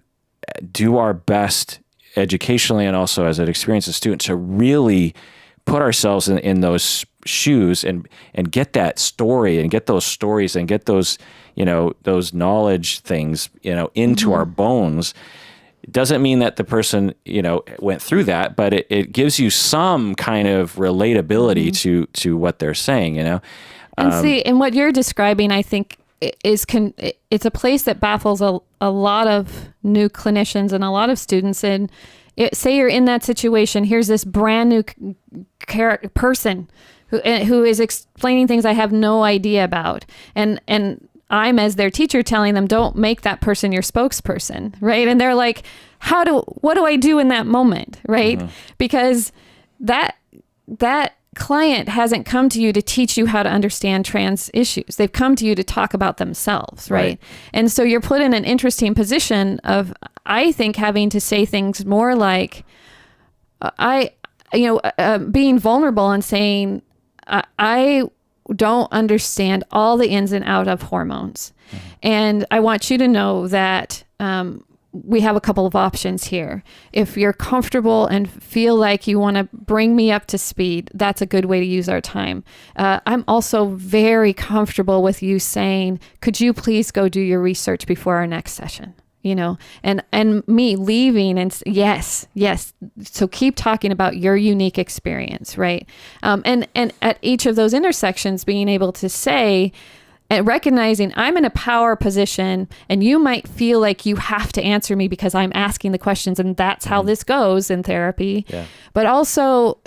do our best educationally and also as an experienced student to really put ourselves in those shoes and get that story and get those stories and get those, those knowledge things, into our bones. It doesn't mean that the person, went through that, but it gives you some kind of relatability to what they're saying, And and what you're describing, I think, it's a place that baffles a lot of new clinicians and a lot of students. And say you're in that situation, here's this brand new person who is explaining things I have no idea about. And I'm, as their teacher, telling them, don't make that person your spokesperson, right? And they're like, what do I do in that moment, right? Because that client hasn't come to you to teach you how to understand trans issues. They've come to you to talk about themselves, right? And so you're put in an interesting position of, I think, having to say things more like, being vulnerable and saying, I don't understand all the ins and outs of hormones. And I want you to know that we have a couple of options here. If you're comfortable and feel like you want to bring me up to speed, that's a good way to use our time. I'm also very comfortable with you saying, could you please go do your research before our next session? And me leaving and yes. So keep talking about your unique experience, right? And at each of those intersections, being able to say and recognizing I'm in a power position and you might feel like you have to answer me because I'm asking the questions, and that's how this goes in therapy. Yeah. But also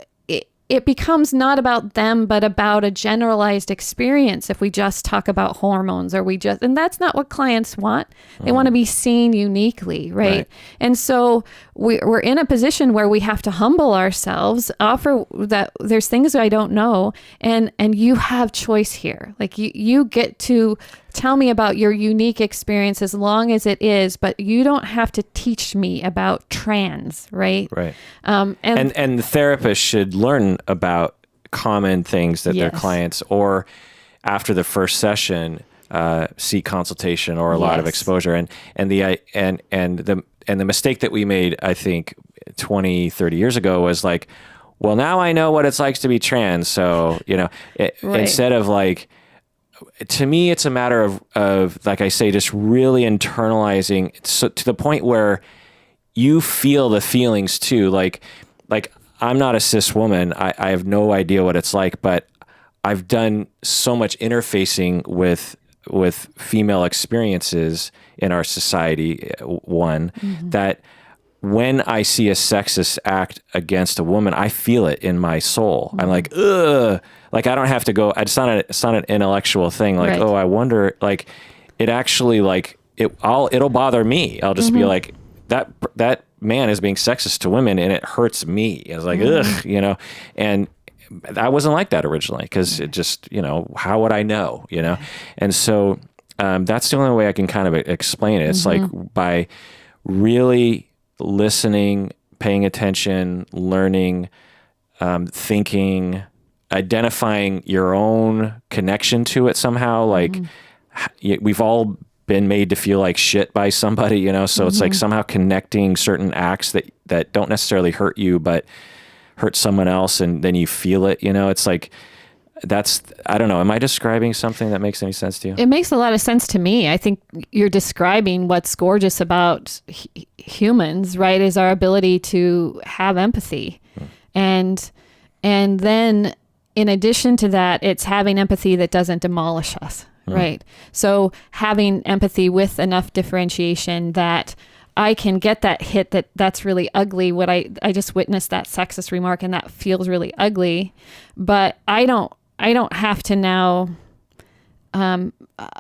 it becomes not about them, but about a generalized experience. If we just talk about hormones and that's not what clients want. They want to be seen uniquely, right? And so we're in a position where we have to humble ourselves, offer that there's things I don't know, and you have choice here. Like you get to tell me about your unique experience as long as it is, but you don't have to teach me about trans, right? Right. And the therapist should learn about common things that their clients, or after the first session, seek consultation or a lot of exposure. And the mistake that we made, I think 20, 30 years ago was like, well, now I know what it's like to be trans. So, instead of like, to me, it's a matter of, like I say, just really internalizing, so to the point where you feel the feelings too. Like I'm not a cis woman. I have no idea what it's like, but I've done so much interfacing with female experiences in our society, that when I see a sexist act against a woman, I feel it in my soul. I'm like, ugh. Like, I don't have to go, it's not an intellectual thing. Like, oh, I wonder, like, it actually, like, it'll bother me. I'll just be like, that man is being sexist to women and it hurts me. I was like, ugh, and I wasn't like that originally, because it just, how would I know, And so that's the only way I can kind of explain it. It's like by really listening, paying attention, learning, thinking, identifying your own connection to it somehow. Like we've all been made to feel like shit by somebody, so it's like somehow connecting certain acts that don't necessarily hurt you, but hurt someone else. And then you feel it, it's like, I don't know. Am I describing something that makes any sense to you? It makes a lot of sense to me. I think you're describing what's gorgeous about humans, right? Is our ability to have empathy. And then in addition to that, it's having empathy that doesn't demolish us, right? So having empathy with enough differentiation that I can get that hit that's really ugly. What I just witnessed that sexist remark and that feels really ugly, but I don't have to now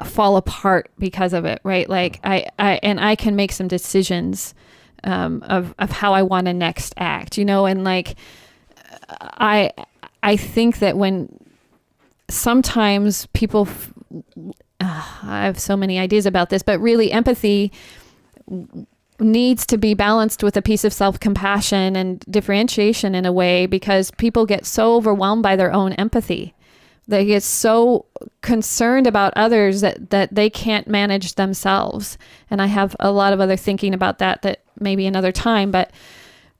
fall apart because of it, right? Like I can make some decisions of how I want to next act, and like I think that when sometimes people, I have so many ideas about this, but really empathy needs to be balanced with a piece of self-compassion and differentiation in a way, because people get so overwhelmed by their own empathy. They get so concerned about others that they can't manage themselves. And I have a lot of other thinking about that maybe another time, but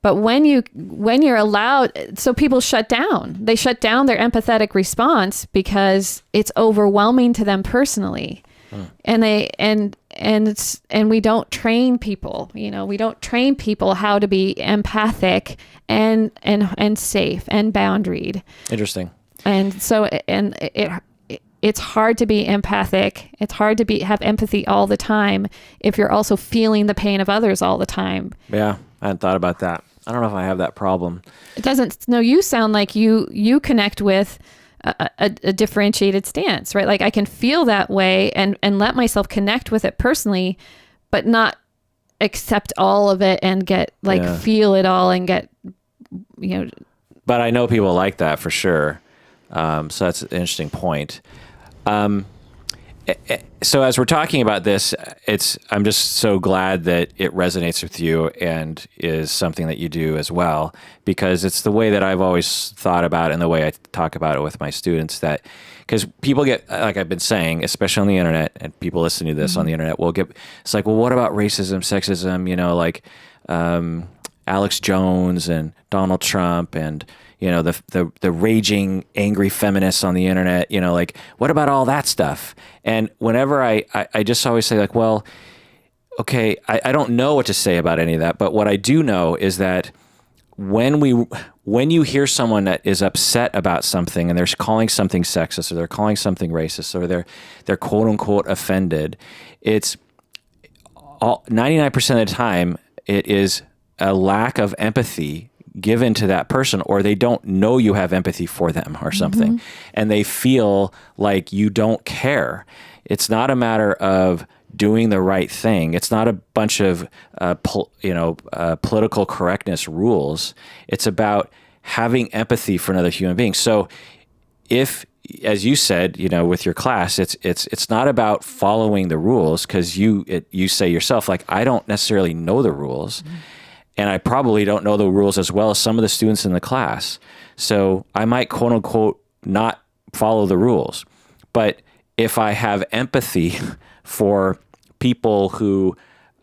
But when you're allowed, so people shut down. They shut down their empathetic response because it's overwhelming to them personally. And we don't train people, we don't train people how to be empathic and safe and boundaried. Interesting. And so, it's hard to be empathic. It's hard to have empathy all the time if you're also feeling the pain of others all the time. Yeah. I hadn't thought about that. I don't know if I have that problem. It doesn't, no, you sound like you connect with a differentiated stance, right? Like I can feel that way and let myself connect with it personally, but not accept all of it and get feel it all and get, But I know people like that for sure. So that's an interesting point. So as we're talking about this, I'm just so glad that it resonates with you and is something that you do as well, because it's the way that I've always thought about it and the way I talk about it with my students, that because people get, like I've been saying, especially on the internet, and people listening to this on the internet will get, it's like, well, what about racism, sexism, Alex Jones and Donald Trump and the raging, angry feminists on the internet, what about all that stuff? And whenever I just always say like, well, okay, I don't know what to say about any of that, but what I do know is that when you hear someone that is upset about something and they're calling something sexist or they're calling something racist or they're quote unquote offended, it's 99% of the time it is a lack of empathy given to that person, or they don't know you have empathy for them or something, and they feel like you don't care. It's not a matter of doing the right thing. It's not a bunch of political correctness rules. It's about having empathy for another human being. So if, as you said, with your class, it's not about following the rules, because you say yourself, like, I don't necessarily know the rules. And I probably don't know the rules as well as some of the students in the class. So I might, quote unquote, not follow the rules. But if I have empathy for people who,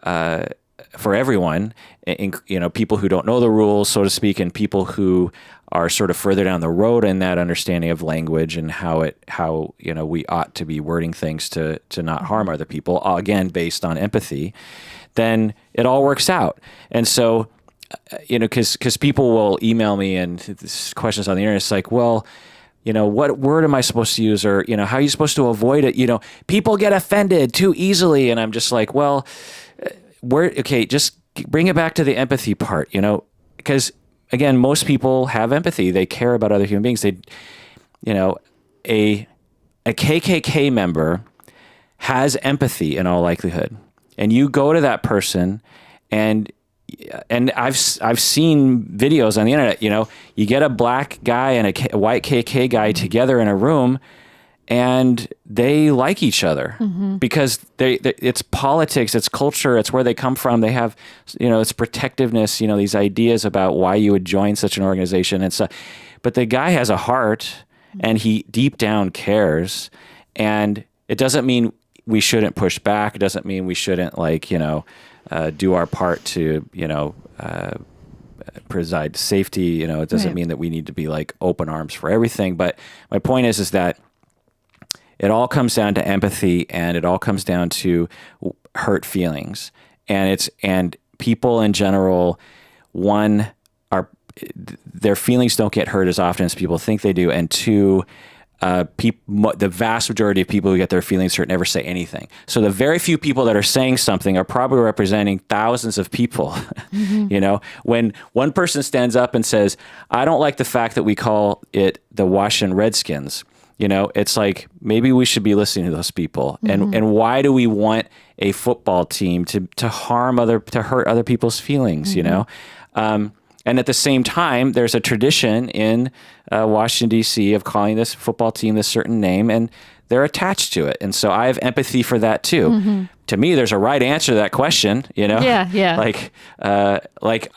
for everyone, people who don't know the rules, so to speak, and people who are sort of further down the road in that understanding of language and how we ought to be wording things to not harm other people, again, based on empathy, then it all works out. And so, because people will email me and questions on the internet, it's like, well, what word am I supposed to use? Or, how are you supposed to avoid it? People get offended too easily. And I'm just like, well, just bring it back to the empathy part, because again, most people have empathy. They care about other human beings. A KKK member has empathy in all likelihood. And you go to that person, and I've seen videos on the internet. You get a black guy and a white KK guy together in a room, and they like each other because it's politics, it's culture, it's where they come from. They have, it's protectiveness. These ideas about why you would join such an organization and so. But the guy has a heart, and he deep down cares, and it doesn't mean we shouldn't push back. It doesn't mean we shouldn't do our part to, provide safety. It doesn't mean that we need to be like open arms for everything. But my point is that it all comes down to empathy, and it all comes down to hurt feelings. And people in general, one, their feelings don't get hurt as often as people think they do. And two, the vast majority of people who get their feelings hurt never say anything. So the very few people that are saying something are probably representing thousands of people. When one person stands up and says, I don't like the fact that we call it the Washington Redskins, it's like, maybe we should be listening to those people. And why do we want a football team to hurt other people's feelings, And at the same time, there's a tradition in Washington, D.C. of calling this football team this certain name, and they're attached to it. And so I have empathy for that too. To me, there's a right answer to that question, Yeah. Like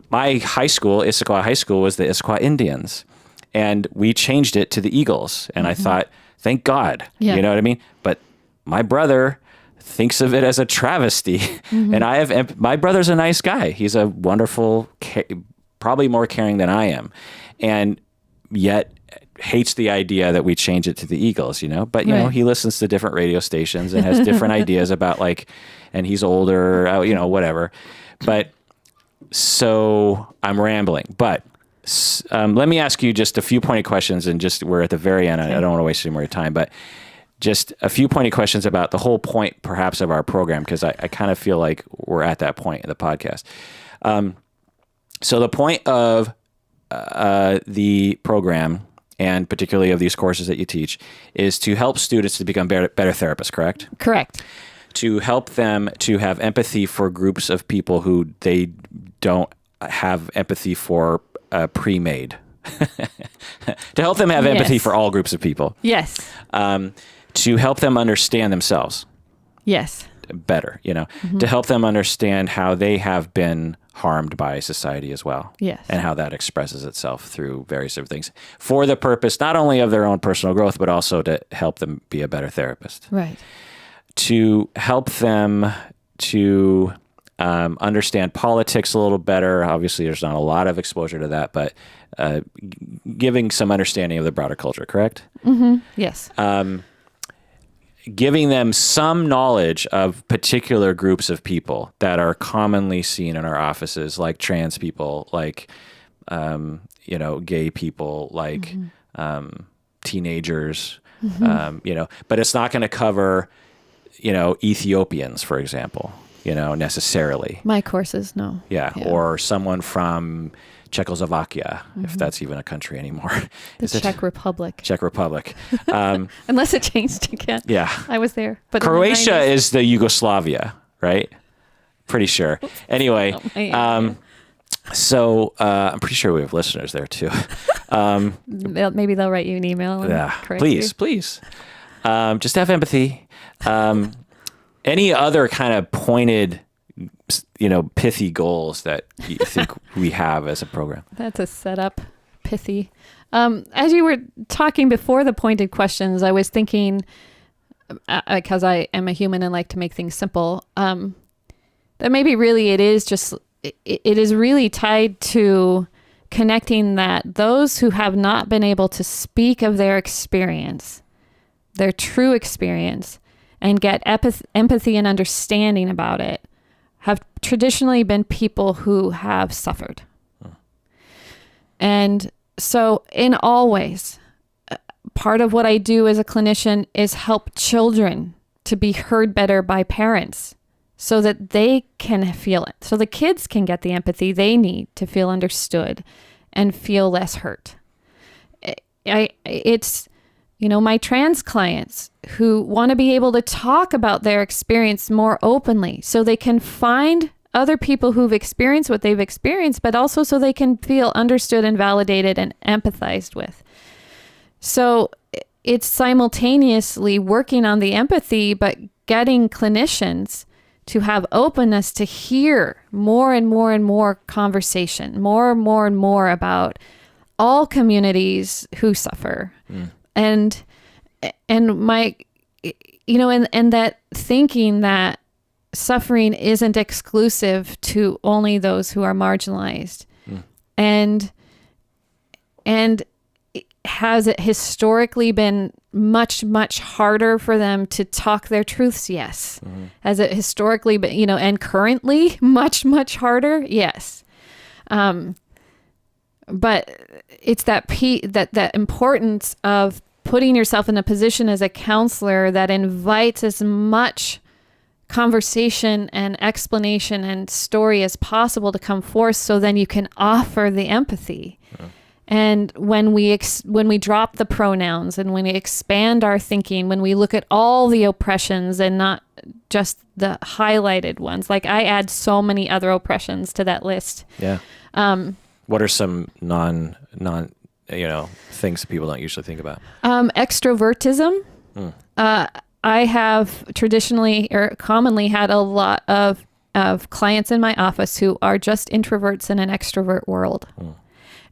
my high school, Issaquah High School, was the Issaquah Indians. And we changed it to the Eagles. And I thought, thank God, you know what I mean? But my brother thinks of it as a travesty. And my brother's a nice guy. He's a wonderful, probably more caring than I am, and yet hates the idea that we change it to the Eagles, but Right. he listens to different radio stations and has different ideas about and he's older, whatever. But so I'm rambling, but let me ask you just a few pointed questions, and we're at the very end. I don't want to waste any more time, but just a few pointed questions about the whole point perhaps of our program, because I kind of feel like we're at that point in the podcast. So the point of the program, and particularly of these courses that you teach, is to help students to become better therapists, correct? Correct. To help them to have empathy for groups of people who they don't have empathy for pre-made. To help them have empathy Yes. for all groups of people. Yes. To help them understand themselves Yes. better, to help them understand how they have been harmed by society as well. Yes. And how that expresses itself through various different things for the purpose not only of their own personal growth, but also to help them be a better therapist. Right. To help them to understand politics a little better. Obviously, there's not a lot of exposure to that, but giving some understanding of the broader culture, correct? Mm-hmm. Yes. Giving them some knowledge of particular groups of people that are commonly seen in our offices, like trans people, like, gay people, like teenagers, but it's not going to cover, Ethiopians, for example, necessarily. My courses, no. Yeah. Or someone from Czechoslovakia, if that's even a country anymore. The Czech Republic. Czech Republic. Unless it changed again. Yeah. I was there. But Croatia is the Yugoslavia, right? Pretty sure. Anyway, so I'm pretty sure we have listeners there too. Maybe they'll write you an email. And Yeah, correct please. Just have empathy. Any other kind of pointed, pithy goals that you think we have as a program? That's a setup, pithy. As you were talking before the pointed questions, I was thinking, because I am a human and like to make things simple, that maybe really it is really tied to connecting that those who have not been able to speak of their experience, their true experience, and get empathy and understanding about it, have traditionally been people who have suffered. And so in all ways, part of what I do as a clinician is help children to be heard better by parents so that they can feel it. So the kids can get the empathy they need to feel understood and feel less hurt. It's my trans clients who want to be able to talk about their experience more openly so they can find other people who've experienced what they've experienced, but also so they can feel understood and validated and empathized with. So it's simultaneously working on the empathy, but getting clinicians to have openness to hear more and more and more conversation, more and more about all communities who suffer. And my, and that thinking that suffering isn't exclusive to only those who are marginalized, and has it historically been much harder for them to talk their truths? Yes. Has it historically been, and currently much harder? Yes. But it's that importance of putting yourself in a position as a counselor that invites as much conversation and explanation and story as possible to come forth, so then you can offer the empathy. And when we drop the pronouns and when we expand our thinking, when we look at all the oppressions and not just the highlighted ones, like I add so many other oppressions to that list. Yeah. What are some non things that people don't usually think about? Extrovertism. I have traditionally or commonly had a lot of clients in my office who are just introverts in an extrovert world.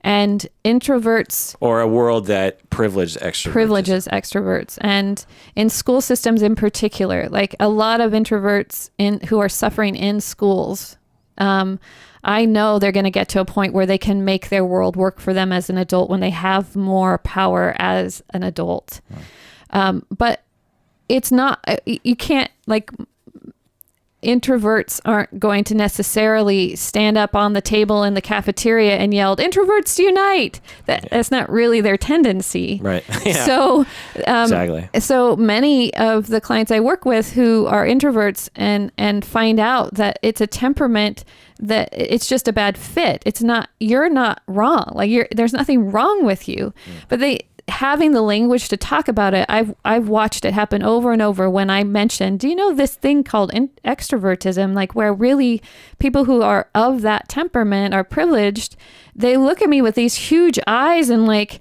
And introverts... Or a world that privileges extroverts. And in school systems in particular, like a lot of introverts who are suffering in schools I know they're going to get to a point where they can make their world work for them as an adult when they have more power as an adult. But it's not, you can't, like, introverts aren't going to necessarily stand up on the table in the cafeteria and yell, "Introverts unite!" That's not really their tendency. Right. Yeah. So, exactly. So many of the clients I work with who are introverts and find out that it's a temperament, that it's just a bad fit. It's not, you're not wrong. Like, there's nothing wrong with you, but having the language to talk about it, I've watched it happen over and over when I mentioned, do you know this thing called extrovertism, like where really people who are of that temperament are privileged, they look at me with these huge eyes and like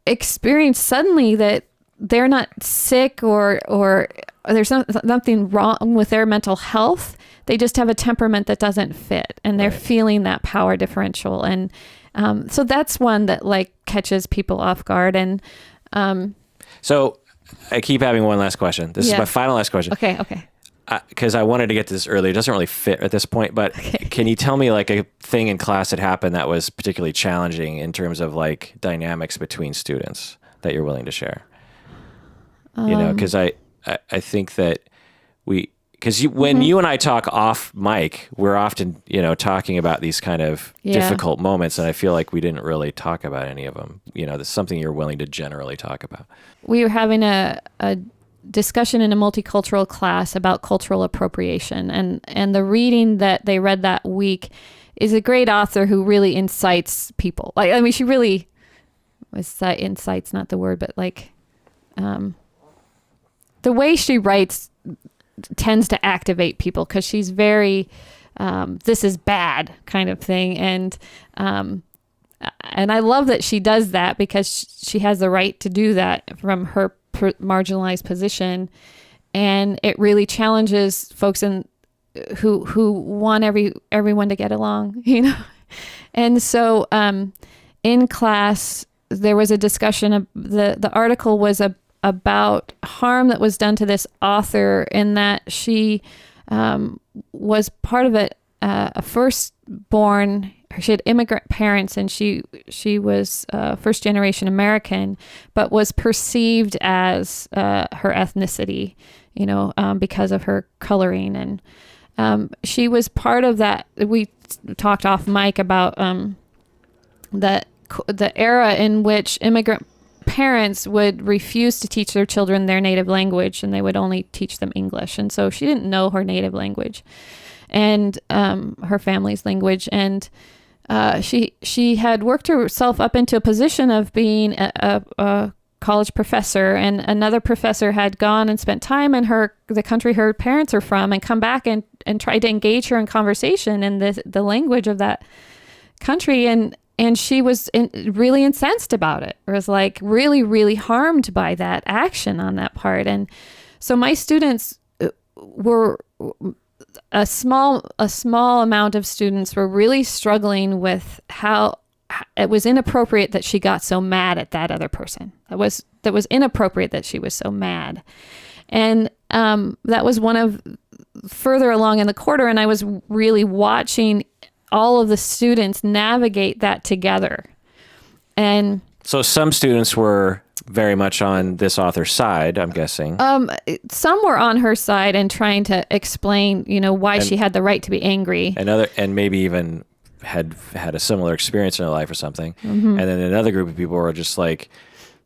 experience suddenly that they're not sick or there's nothing wrong with their mental health. They just have a temperament that doesn't fit, and they're feeling that power differential. And so that's one that like catches people off guard. And so I keep having one last question. This is my final last question. Okay. Because I wanted to get to this earlier. It doesn't really fit at this point, but can you tell me like a thing in class that happened that was particularly challenging in terms of like dynamics between students that you're willing to share? You know, because I think that when you and I talk off mic, we're often, you know, talking about these kind of difficult moments, and I feel like we didn't really talk about any of them. You know, that's something you're willing to generally talk about. We were having a discussion in a multicultural class about cultural appropriation, and the reading that they read that week is a great author who really incites people. Like, I mean, she really incites, not the word, but like the way she writes tends to activate people, because she's very this is bad kind of thing, and I love that she does that, because she has the right to do that from her marginalized position, and it really challenges folks who want everyone to get along, you know. And so in class there was a discussion of the article was about harm that was done to this author, in that she was part of a firstborn. She had immigrant parents, and she was first generation American, but was perceived as her ethnicity, you know, because of her coloring. And she was part of that. We talked off mic about that the era in which immigrant parents would refuse to teach their children their native language, and they would only teach them English. And so she didn't know her native language and her family's language. And she had worked herself up into a position of being a college professor, and another professor had gone and spent time in the country her parents are from, and come back and tried to engage her in conversation in the language of that country. And she was really incensed about it. It was like really, really harmed by that action on that part. And so my students were a small amount of students were really struggling with how it was inappropriate that she got so mad at that other person. That was inappropriate that she was so mad. And that was one of further along in the quarter. And I was really watching all of the students navigate that together. And so some students were very much on this author's side, I'm guessing. Some were on her side and trying to explain, you know, why she had the right to be angry. And maybe even had a similar experience in her life or something. Mm-hmm. And then another group of people were just like,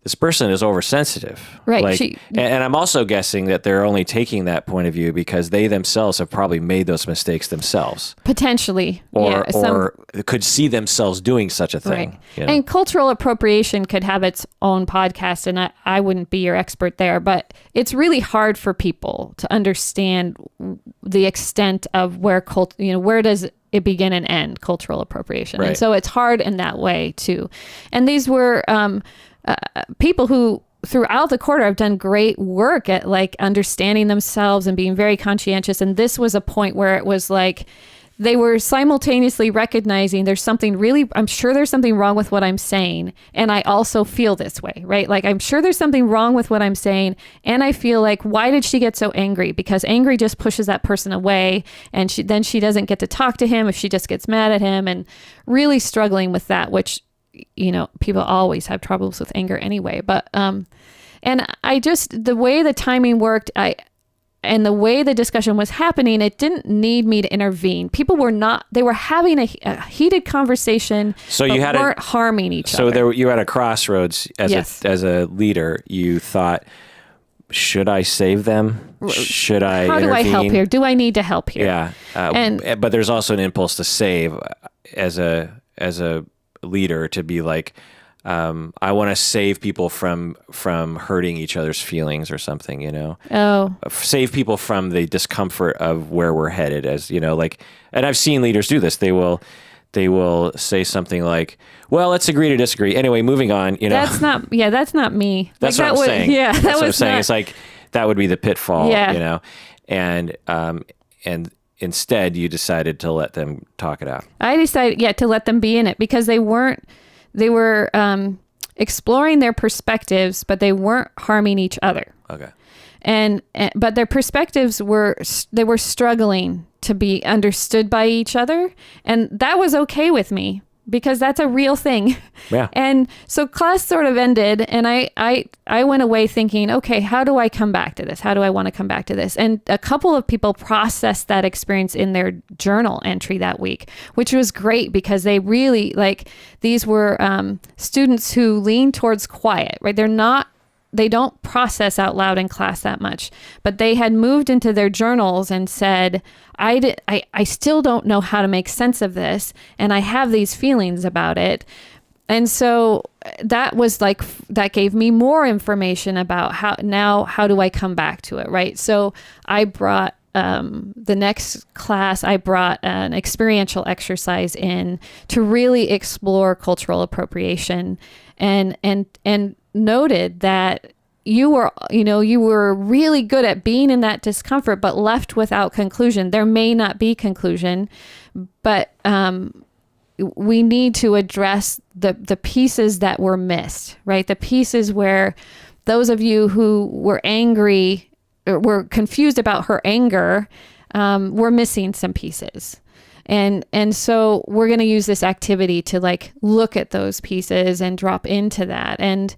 this person is oversensitive. Right. Like, and I'm also guessing that they're only taking that point of view because they themselves have probably made those mistakes themselves. Potentially. Or could see themselves doing such a thing. Right. You know? And cultural appropriation could have its own podcast, and I wouldn't be your expert there, but it's really hard for people to understand the extent of where where does it begin and end, cultural appropriation. Right. And so it's hard in that way too. And these were people who throughout the quarter have done great work at like understanding themselves and being very conscientious. And this was a point where it was like, they were simultaneously recognizing I'm sure there's something wrong with what I'm saying. And I also feel this way, right? Like, I'm sure there's something wrong with what I'm saying. And I feel like, why did she get so angry? Because angry just pushes that person away. And then she doesn't get to talk to him if she just gets mad at him, and really struggling with that, which, people always have troubles with anger anyway. But, and the way the timing worked, and the way the discussion was happening, it didn't need me to intervene. People they were having a heated conversation, but weren't harming each other. So you were at a crossroads as a leader. You thought, should I save them? Should I How intervene? do I help here? Do I need to help here? Yeah. But there's also an impulse to save as a leader, to be like, I want to save people from hurting each other's feelings or something, save people from the discomfort of where we're headed, and I've seen leaders do this. They will say something like, well, let's agree to disagree. Anyway, moving on, That's not me. That's what I'm saying. Yeah. That's what I'm saying. It's like, that would be the pitfall, and instead you decided to let them talk it out. I decided, to let them be in it, because they were exploring their perspectives, but they weren't harming each other. Okay. But their perspectives were struggling to be understood by each other. And that was okay with me, because that's a real thing. Yeah. And so class sort of ended, and I went away thinking, okay, how do I come back to this? How do I want to come back to this? And a couple of people processed that experience in their journal entry that week, which was great, because they really, these were students who lean towards quiet, right? They don't process out loud in class that much, but they had moved into their journals and said, I still don't know how to make sense of this, and I have these feelings about it. And so that gave me more information about how do I come back to it, right? So I brought the next class, I brought an experiential exercise in to really explore cultural appropriation, and noted that you were really good at being in that discomfort, but left without conclusion. There may not be conclusion, but we need to address the pieces that were missed, right? The pieces where those of you who were angry, or were confused about her anger, were missing some pieces. And so we're going to use this activity to look at those pieces and drop into that. And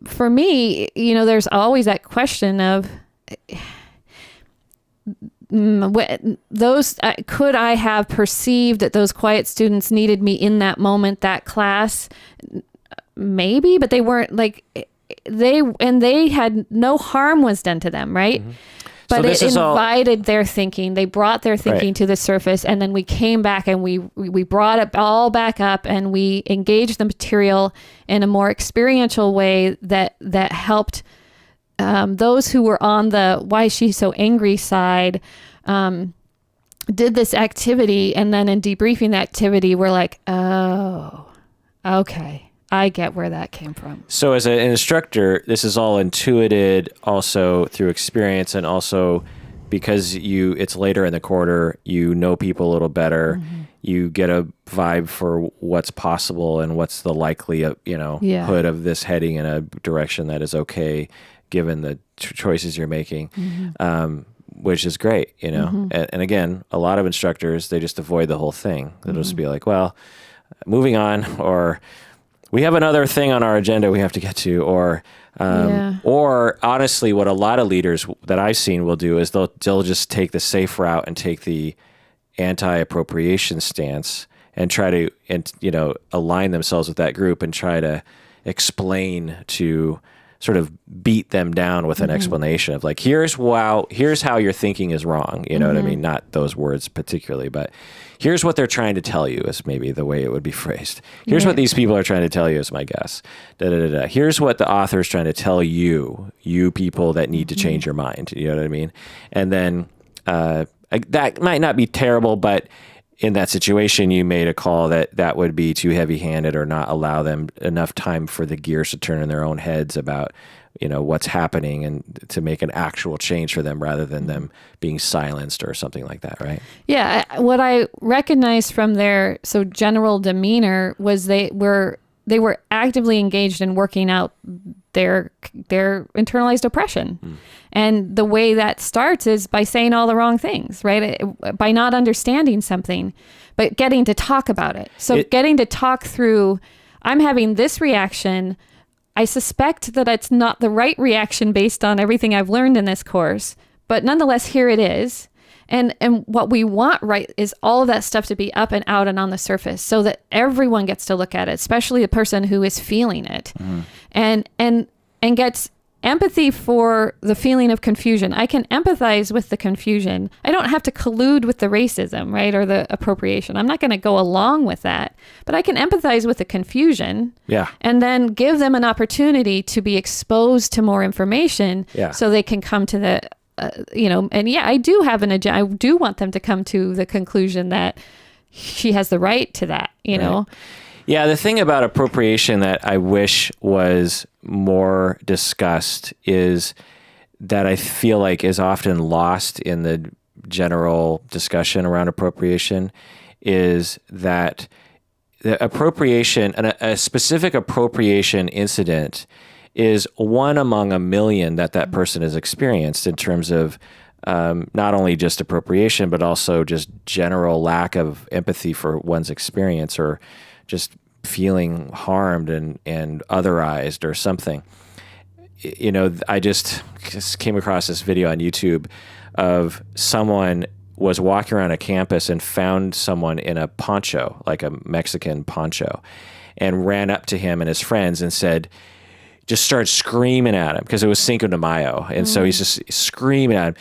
for me, there's always that question of could I have perceived that those quiet students needed me in that moment, that class? Maybe, but they weren't they had no harm was done to them, right? Mm-hmm. But it invited their thinking. They brought their thinking to the surface, and then we came back and we brought it all back up, and we engaged the material in a more experiential way that helped those who were on the why is she so angry side, did this activity, and then in debriefing the activity, we're like, oh, okay. I get where that came from. So as an instructor, this is all intuited also through experience, and also because it's later in the quarter, you know people a little better. Mm-hmm. You get a vibe for what's possible and what's the likely, hood of this heading in a direction that is okay, given the choices you're making, mm-hmm. Which is great, Mm-hmm. And again, a lot of instructors, they just avoid the whole thing. They'll just be like, well, moving on, or we have another thing on our agenda we have to get to, or honestly, what a lot of leaders that I've seen will do is they'll just take the safe route and take the anti-appropriation stance and try to, align themselves with that group and try to explain, to sort of beat them down with an mm-hmm. explanation of here's how your thinking is wrong. You know mm-hmm. what I mean? Not those words particularly, but here's what they're trying to tell you is maybe the way it would be phrased. Here's what these people are trying to tell you is my guess. Here's what the author is trying to tell you people that need to change your mind. You know what I mean? And then that might not be terrible, but in that situation, you made a call that would be too heavy-handed or not allow them enough time for the gears to turn in their own heads about, what's happening and to make an actual change for them rather than them being silenced or something like that, right? Yeah. What I recognized from their general demeanor was they were actively engaged in working out their internalized oppression. And the way that starts is by saying all the wrong things, right? By not understanding something, but getting to talk about it. So getting to talk through, I'm having this reaction. I suspect that it's not the right reaction based on everything I've learned in this course, but nonetheless, here it is. And what we want, right, is all of that stuff to be up and out and on the surface so that everyone gets to look at it, especially the person who is feeling it, and gets empathy for the feeling of confusion. I can empathize with the confusion. I don't have to collude with the racism, right, or the appropriation. I'm not going to go along with that, but I can empathize with the confusion. Yeah. And then give them an opportunity to be exposed to more information so they can come to the I do have an agenda. I do want them to come to the conclusion that she has the right to that, know? Yeah, the thing about appropriation that I wish was more discussed is that I feel like is often lost in the general discussion around appropriation is that the appropriation, a specific appropriation incident is one among a million that person has experienced in terms of not only just appropriation, but also just general lack of empathy for one's experience or just feeling harmed and otherized or something. I just came across this video on YouTube of someone was walking around a campus and found someone in a poncho, like a Mexican poncho, and ran up to him and his friends and just started screaming at him because it was Cinco de Mayo. And so he's just screaming at him,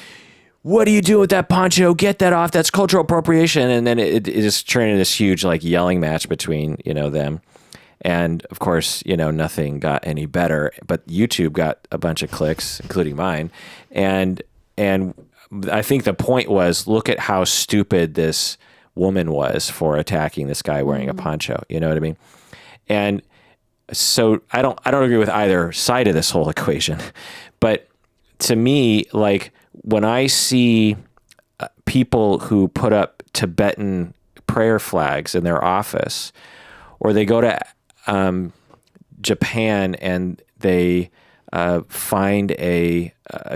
"What are you doing with that poncho? Get that off. That's cultural appropriation." And then it just turned into this huge yelling match between, them. And of course, nothing got any better, but YouTube got a bunch of clicks, including mine. And I think the point was, look at how stupid this woman was for attacking this guy wearing a poncho. You know what I mean? And so I don't agree with either side of this whole equation, but to me, when I see people who put up Tibetan prayer flags in their office, or they go to Japan and they find a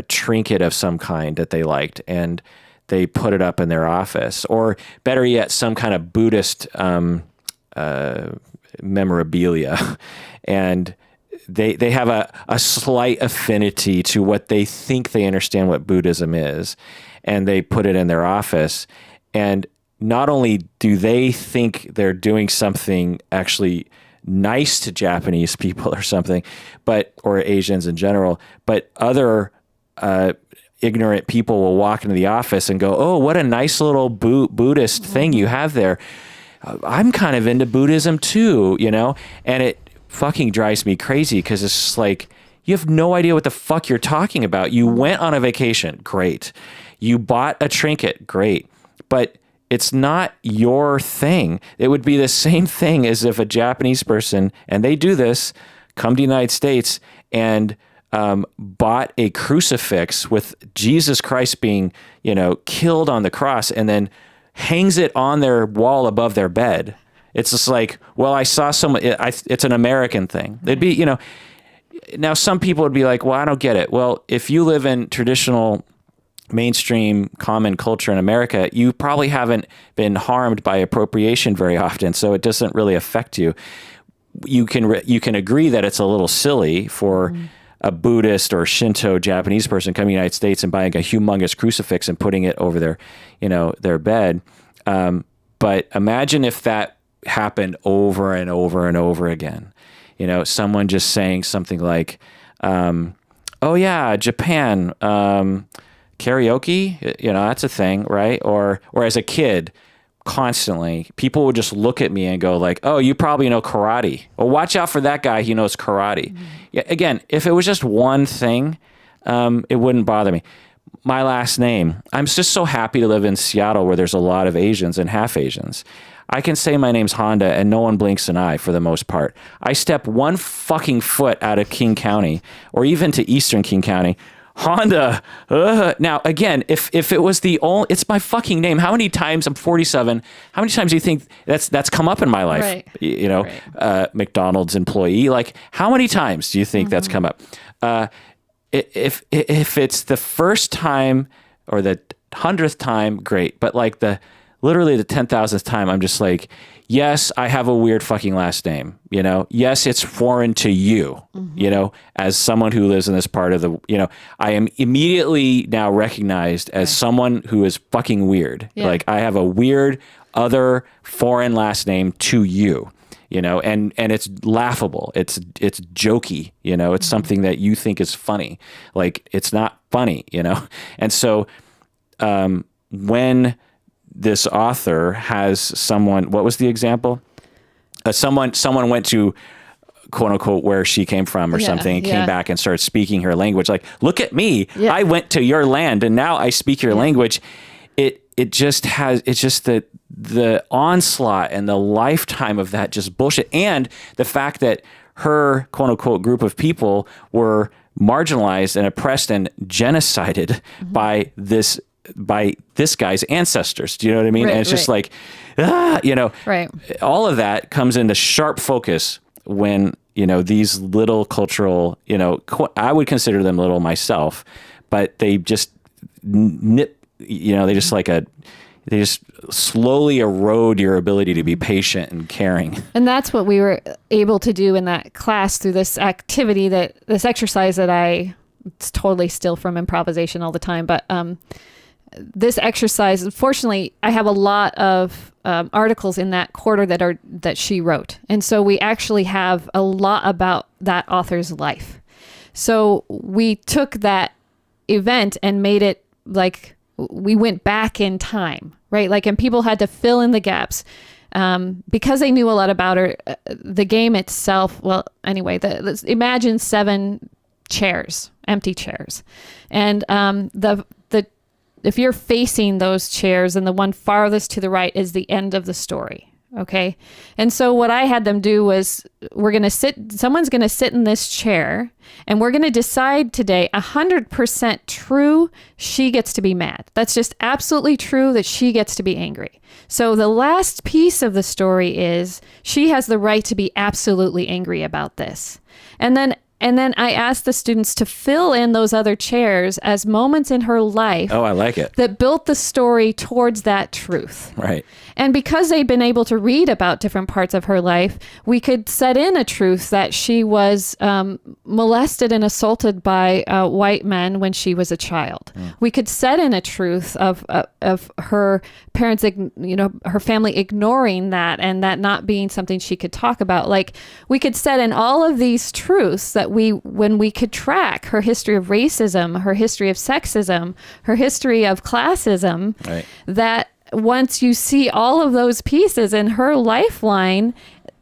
trinket of some kind that they liked and they put it up in their office, or better yet, some kind of Buddhist memorabilia, and they have a slight affinity to what they think they understand what Buddhism is, and they put it in their office. And not only do they think they're doing something actually nice to Japanese people or something, or Asians in general, but other ignorant people will walk into the office and go, "Oh, what a nice little Buddhist thing you have there. I'm kind of into Buddhism too," and it fucking drives me crazy because it's just you have no idea what the fuck you're talking about. You went on a vacation, great. You bought a trinket, great. But it's not your thing. It would be the same thing as if a Japanese person, and they do this, come to the United States and bought a crucifix with Jesus Christ being, killed on the cross, and then hangs it on their wall above their bed. It's just well, I saw someone, it's an American thing. It'd be, now some people would be like, well, I don't get it. Well, if you live in traditional mainstream common culture in America, you probably haven't been harmed by appropriation very often, so it doesn't really affect you. You can agree that it's a little silly for a Buddhist or Shinto Japanese person coming to the United States and buying a humongous crucifix and putting it over their bed. But imagine if that happened over and over and over again. Someone just saying something like, "Oh yeah, Japan, karaoke, that's a thing, right?" Or as a kid, constantly, people would just look at me and go "Oh, you probably know karate. Well, watch out for that guy. He knows karate." Yeah, again, if it was just one thing, it wouldn't bother me. my last name. I'm just so happy to live in Seattle where there's a lot of Asians and half Asians. I can say my name's Honda and no one blinks an eye for the most part. I step one fucking foot out of King County or even to Eastern King County. Honda. Now, again, if it was it's my fucking name. How many times, I'm 47, how many times do you think that's come up in my life? Right. You know, McDonald's employee, like how many times do you think that's come up? If it's the first time or the 100th time, great. But like literally the 10,000th time, I'm just like, yes, I have a weird fucking last name. You know, yes, it's foreign to you, you know, as someone who lives in this part of the, you know, I am immediately now recognized as someone who is fucking weird. Yeah. Like I have a weird other foreign last name to you. You know, and it's laughable. It's jokey, you know, it's something that you think is funny. Like it's not funny, you know? And so when this author has someone, what was the example? Someone went to quote unquote where she came from or something and came back and started speaking her language. Like, look at me. Yeah. I went to your land and now I speak your language. It's just the onslaught and the lifetime of that just bullshit. And the fact that her quote unquote group of people were marginalized and oppressed and genocided by this guy's ancestors. Do you know what I mean? And it's just like, you know, all of that comes into sharp focus when, you know, these little cultural, you know, I would consider them little myself, but they just they just slowly erode your ability to be patient and caring. And that's what we were able to do in that class through this activity, this exercise that it's totally still from improvisation all the time. But this exercise, unfortunately, I have a lot of articles in that quarter that she wrote. And so we actually have a lot about that author's life. So we took that event and made it like, we went back in time, right? Like, and people had to fill in the gaps because they knew a lot about her. The game itself, well, anyway, let's imagine 7 chairs, empty chairs. And if you're facing those chairs and the one farthest to the right is the end of the story. Okay. And so what I had them do was someone's going to sit in this chair and we're going to decide today 100% true. She gets to be mad. That's just absolutely true that she gets to be angry. So the last piece of the story is she has the right to be absolutely angry about this. And then I asked the students to fill in those other chairs as moments in her life. Oh, I like it. That built the story towards that truth. Right. And because they'd been able to read about different parts of her life, we could set in a truth that she was molested and assaulted by white men when she was a child. We could set in a truth of her parents, her family ignoring that and that not being something she could talk about. Like, we could set in all of these truths that when we could track her history of racism, her history of sexism, her history of classism, that once you see all of those pieces in her lifeline,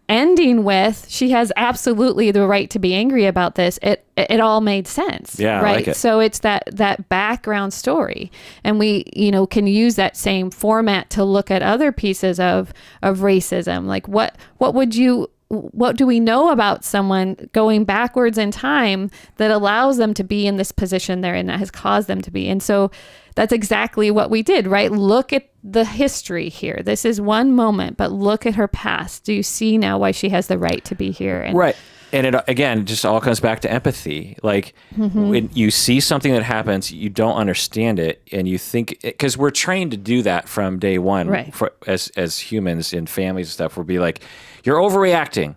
ending with she has absolutely the right to be angry about this, it all made sense. Yeah, right. I like it. So it's that background story, and we can use that same format to look at other pieces of racism. Like what do we know about someone going backwards in time that allows them to be in this position they're in, that has caused them to be? And so that's exactly what we did, right? Look at the history here. This is one moment, but look at her past. Do you see now why she has the right to be here? Right. And it, again, just all comes back to empathy. Like, when you see something that happens, you don't understand it, and you think, because we're trained to do that from day one, right, as humans in families and stuff. We'll be like, you're overreacting.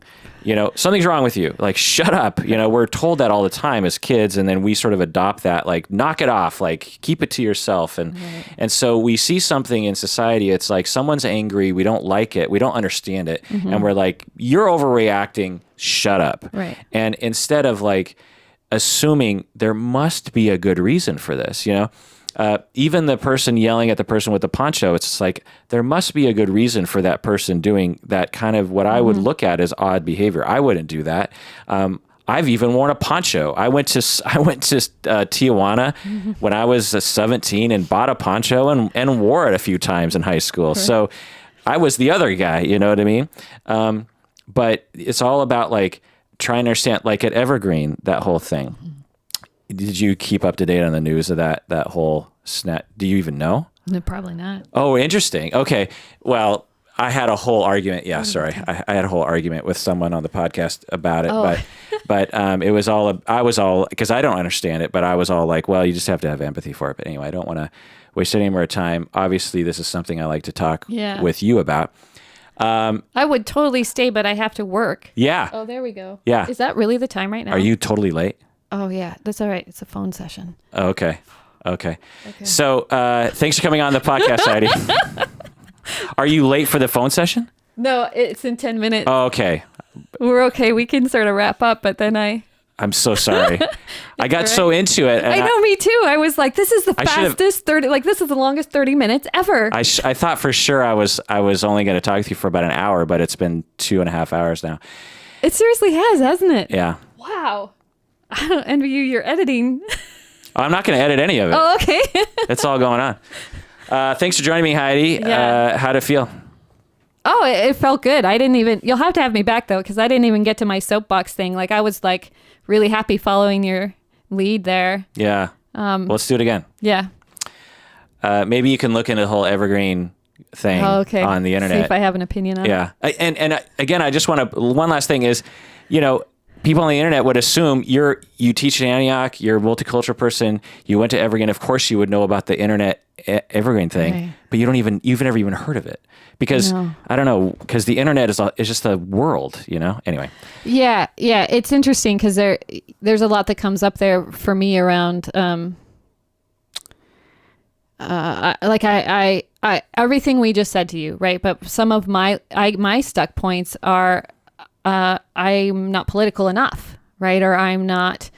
Something's wrong with you. Like, shut up. We're told that all the time as kids, and then we sort of adopt that, like, knock it off, like, keep it to yourself. And so we see something in society. It's like someone's angry. We don't like it. We don't understand it. And we're like, you're overreacting. Shut up. Right. And instead of like assuming there must be a good reason for this, even the person yelling at the person with the poncho, it's just like, there must be a good reason for that person doing that kind of what I would look at as odd behavior. I wouldn't do that. I've even worn a poncho. I went to Tijuana when I was 17 and bought a poncho and wore it a few times in high school. Right. So I was the other guy, you know what I mean? But it's all about like trying to understand, like at Evergreen, that whole thing. Did you keep up to date on the news of that whole snap? Do you even know? No, probably not. Oh, interesting. Okay. Well, I had a whole argument. Yeah, sorry. I had a whole argument with someone on the podcast about it, but it was I was all, because I don't understand it, but I was all like, well, you just have to have empathy for it. But anyway, I don't want to waste any more time. Obviously, this is something I like to talk with you about. I would totally stay, but I have to work. Yeah. Oh, there we go. Yeah. Is that really the time right now? Are you totally late? Oh, yeah. That's all right. It's a phone session. Okay. So thanks for coming on the podcast, Heidi. Are you late for the phone session? No, it's in 10 minutes. Oh, okay. We're okay. We can sort of wrap up, but then I'm so sorry. I got so into it. I know, me too. I was like, this is the fastest 30, like this is the longest 30 minutes ever. I thought for sure I was only going to talk with you for about an hour, but it's been 2.5 hours now. It seriously has, hasn't it? Yeah. Wow. I don't envy you. You're editing. I'm not going to edit any of it. Oh, okay. It's all going on. Thanks for joining me, Heidi. Yeah. How'd it feel? Oh, it felt good. You'll have to have me back though, because I didn't even get to my soapbox thing. Like I was like really happy following your lead there. Yeah. Let's do it again. Yeah. Maybe you can look into the whole Evergreen thing on the internet. See if I have an opinion on it. Yeah. And again, I just want to, one last thing is, people on the internet would assume you teach at Antioch, you're a multicultural person, you went to Evergreen, of course you would know about the internet Evergreen thing, right. But you've never even heard of it. Because, I don't know, because the internet is just a world, Anyway. Yeah, it's interesting because there's a lot that comes up there for me around, I everything we just said to you, right? But some of my stuck points are, I'm not political enough, right? Or I'm not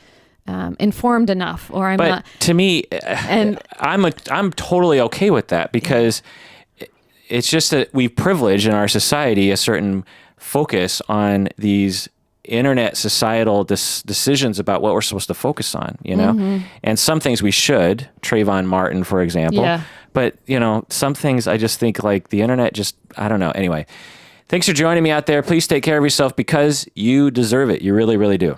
informed enough, or I'm not. To me, and I'm totally okay with that because it's just that we privilege in our society a certain focus on these internet societal decisions about what we're supposed to focus on, and some things we should, Trayvon Martin, for example, but some things I just think like the internet I don't know. Anyway. Thanks for joining me out there. Please take care of yourself because you deserve it. You really, really do.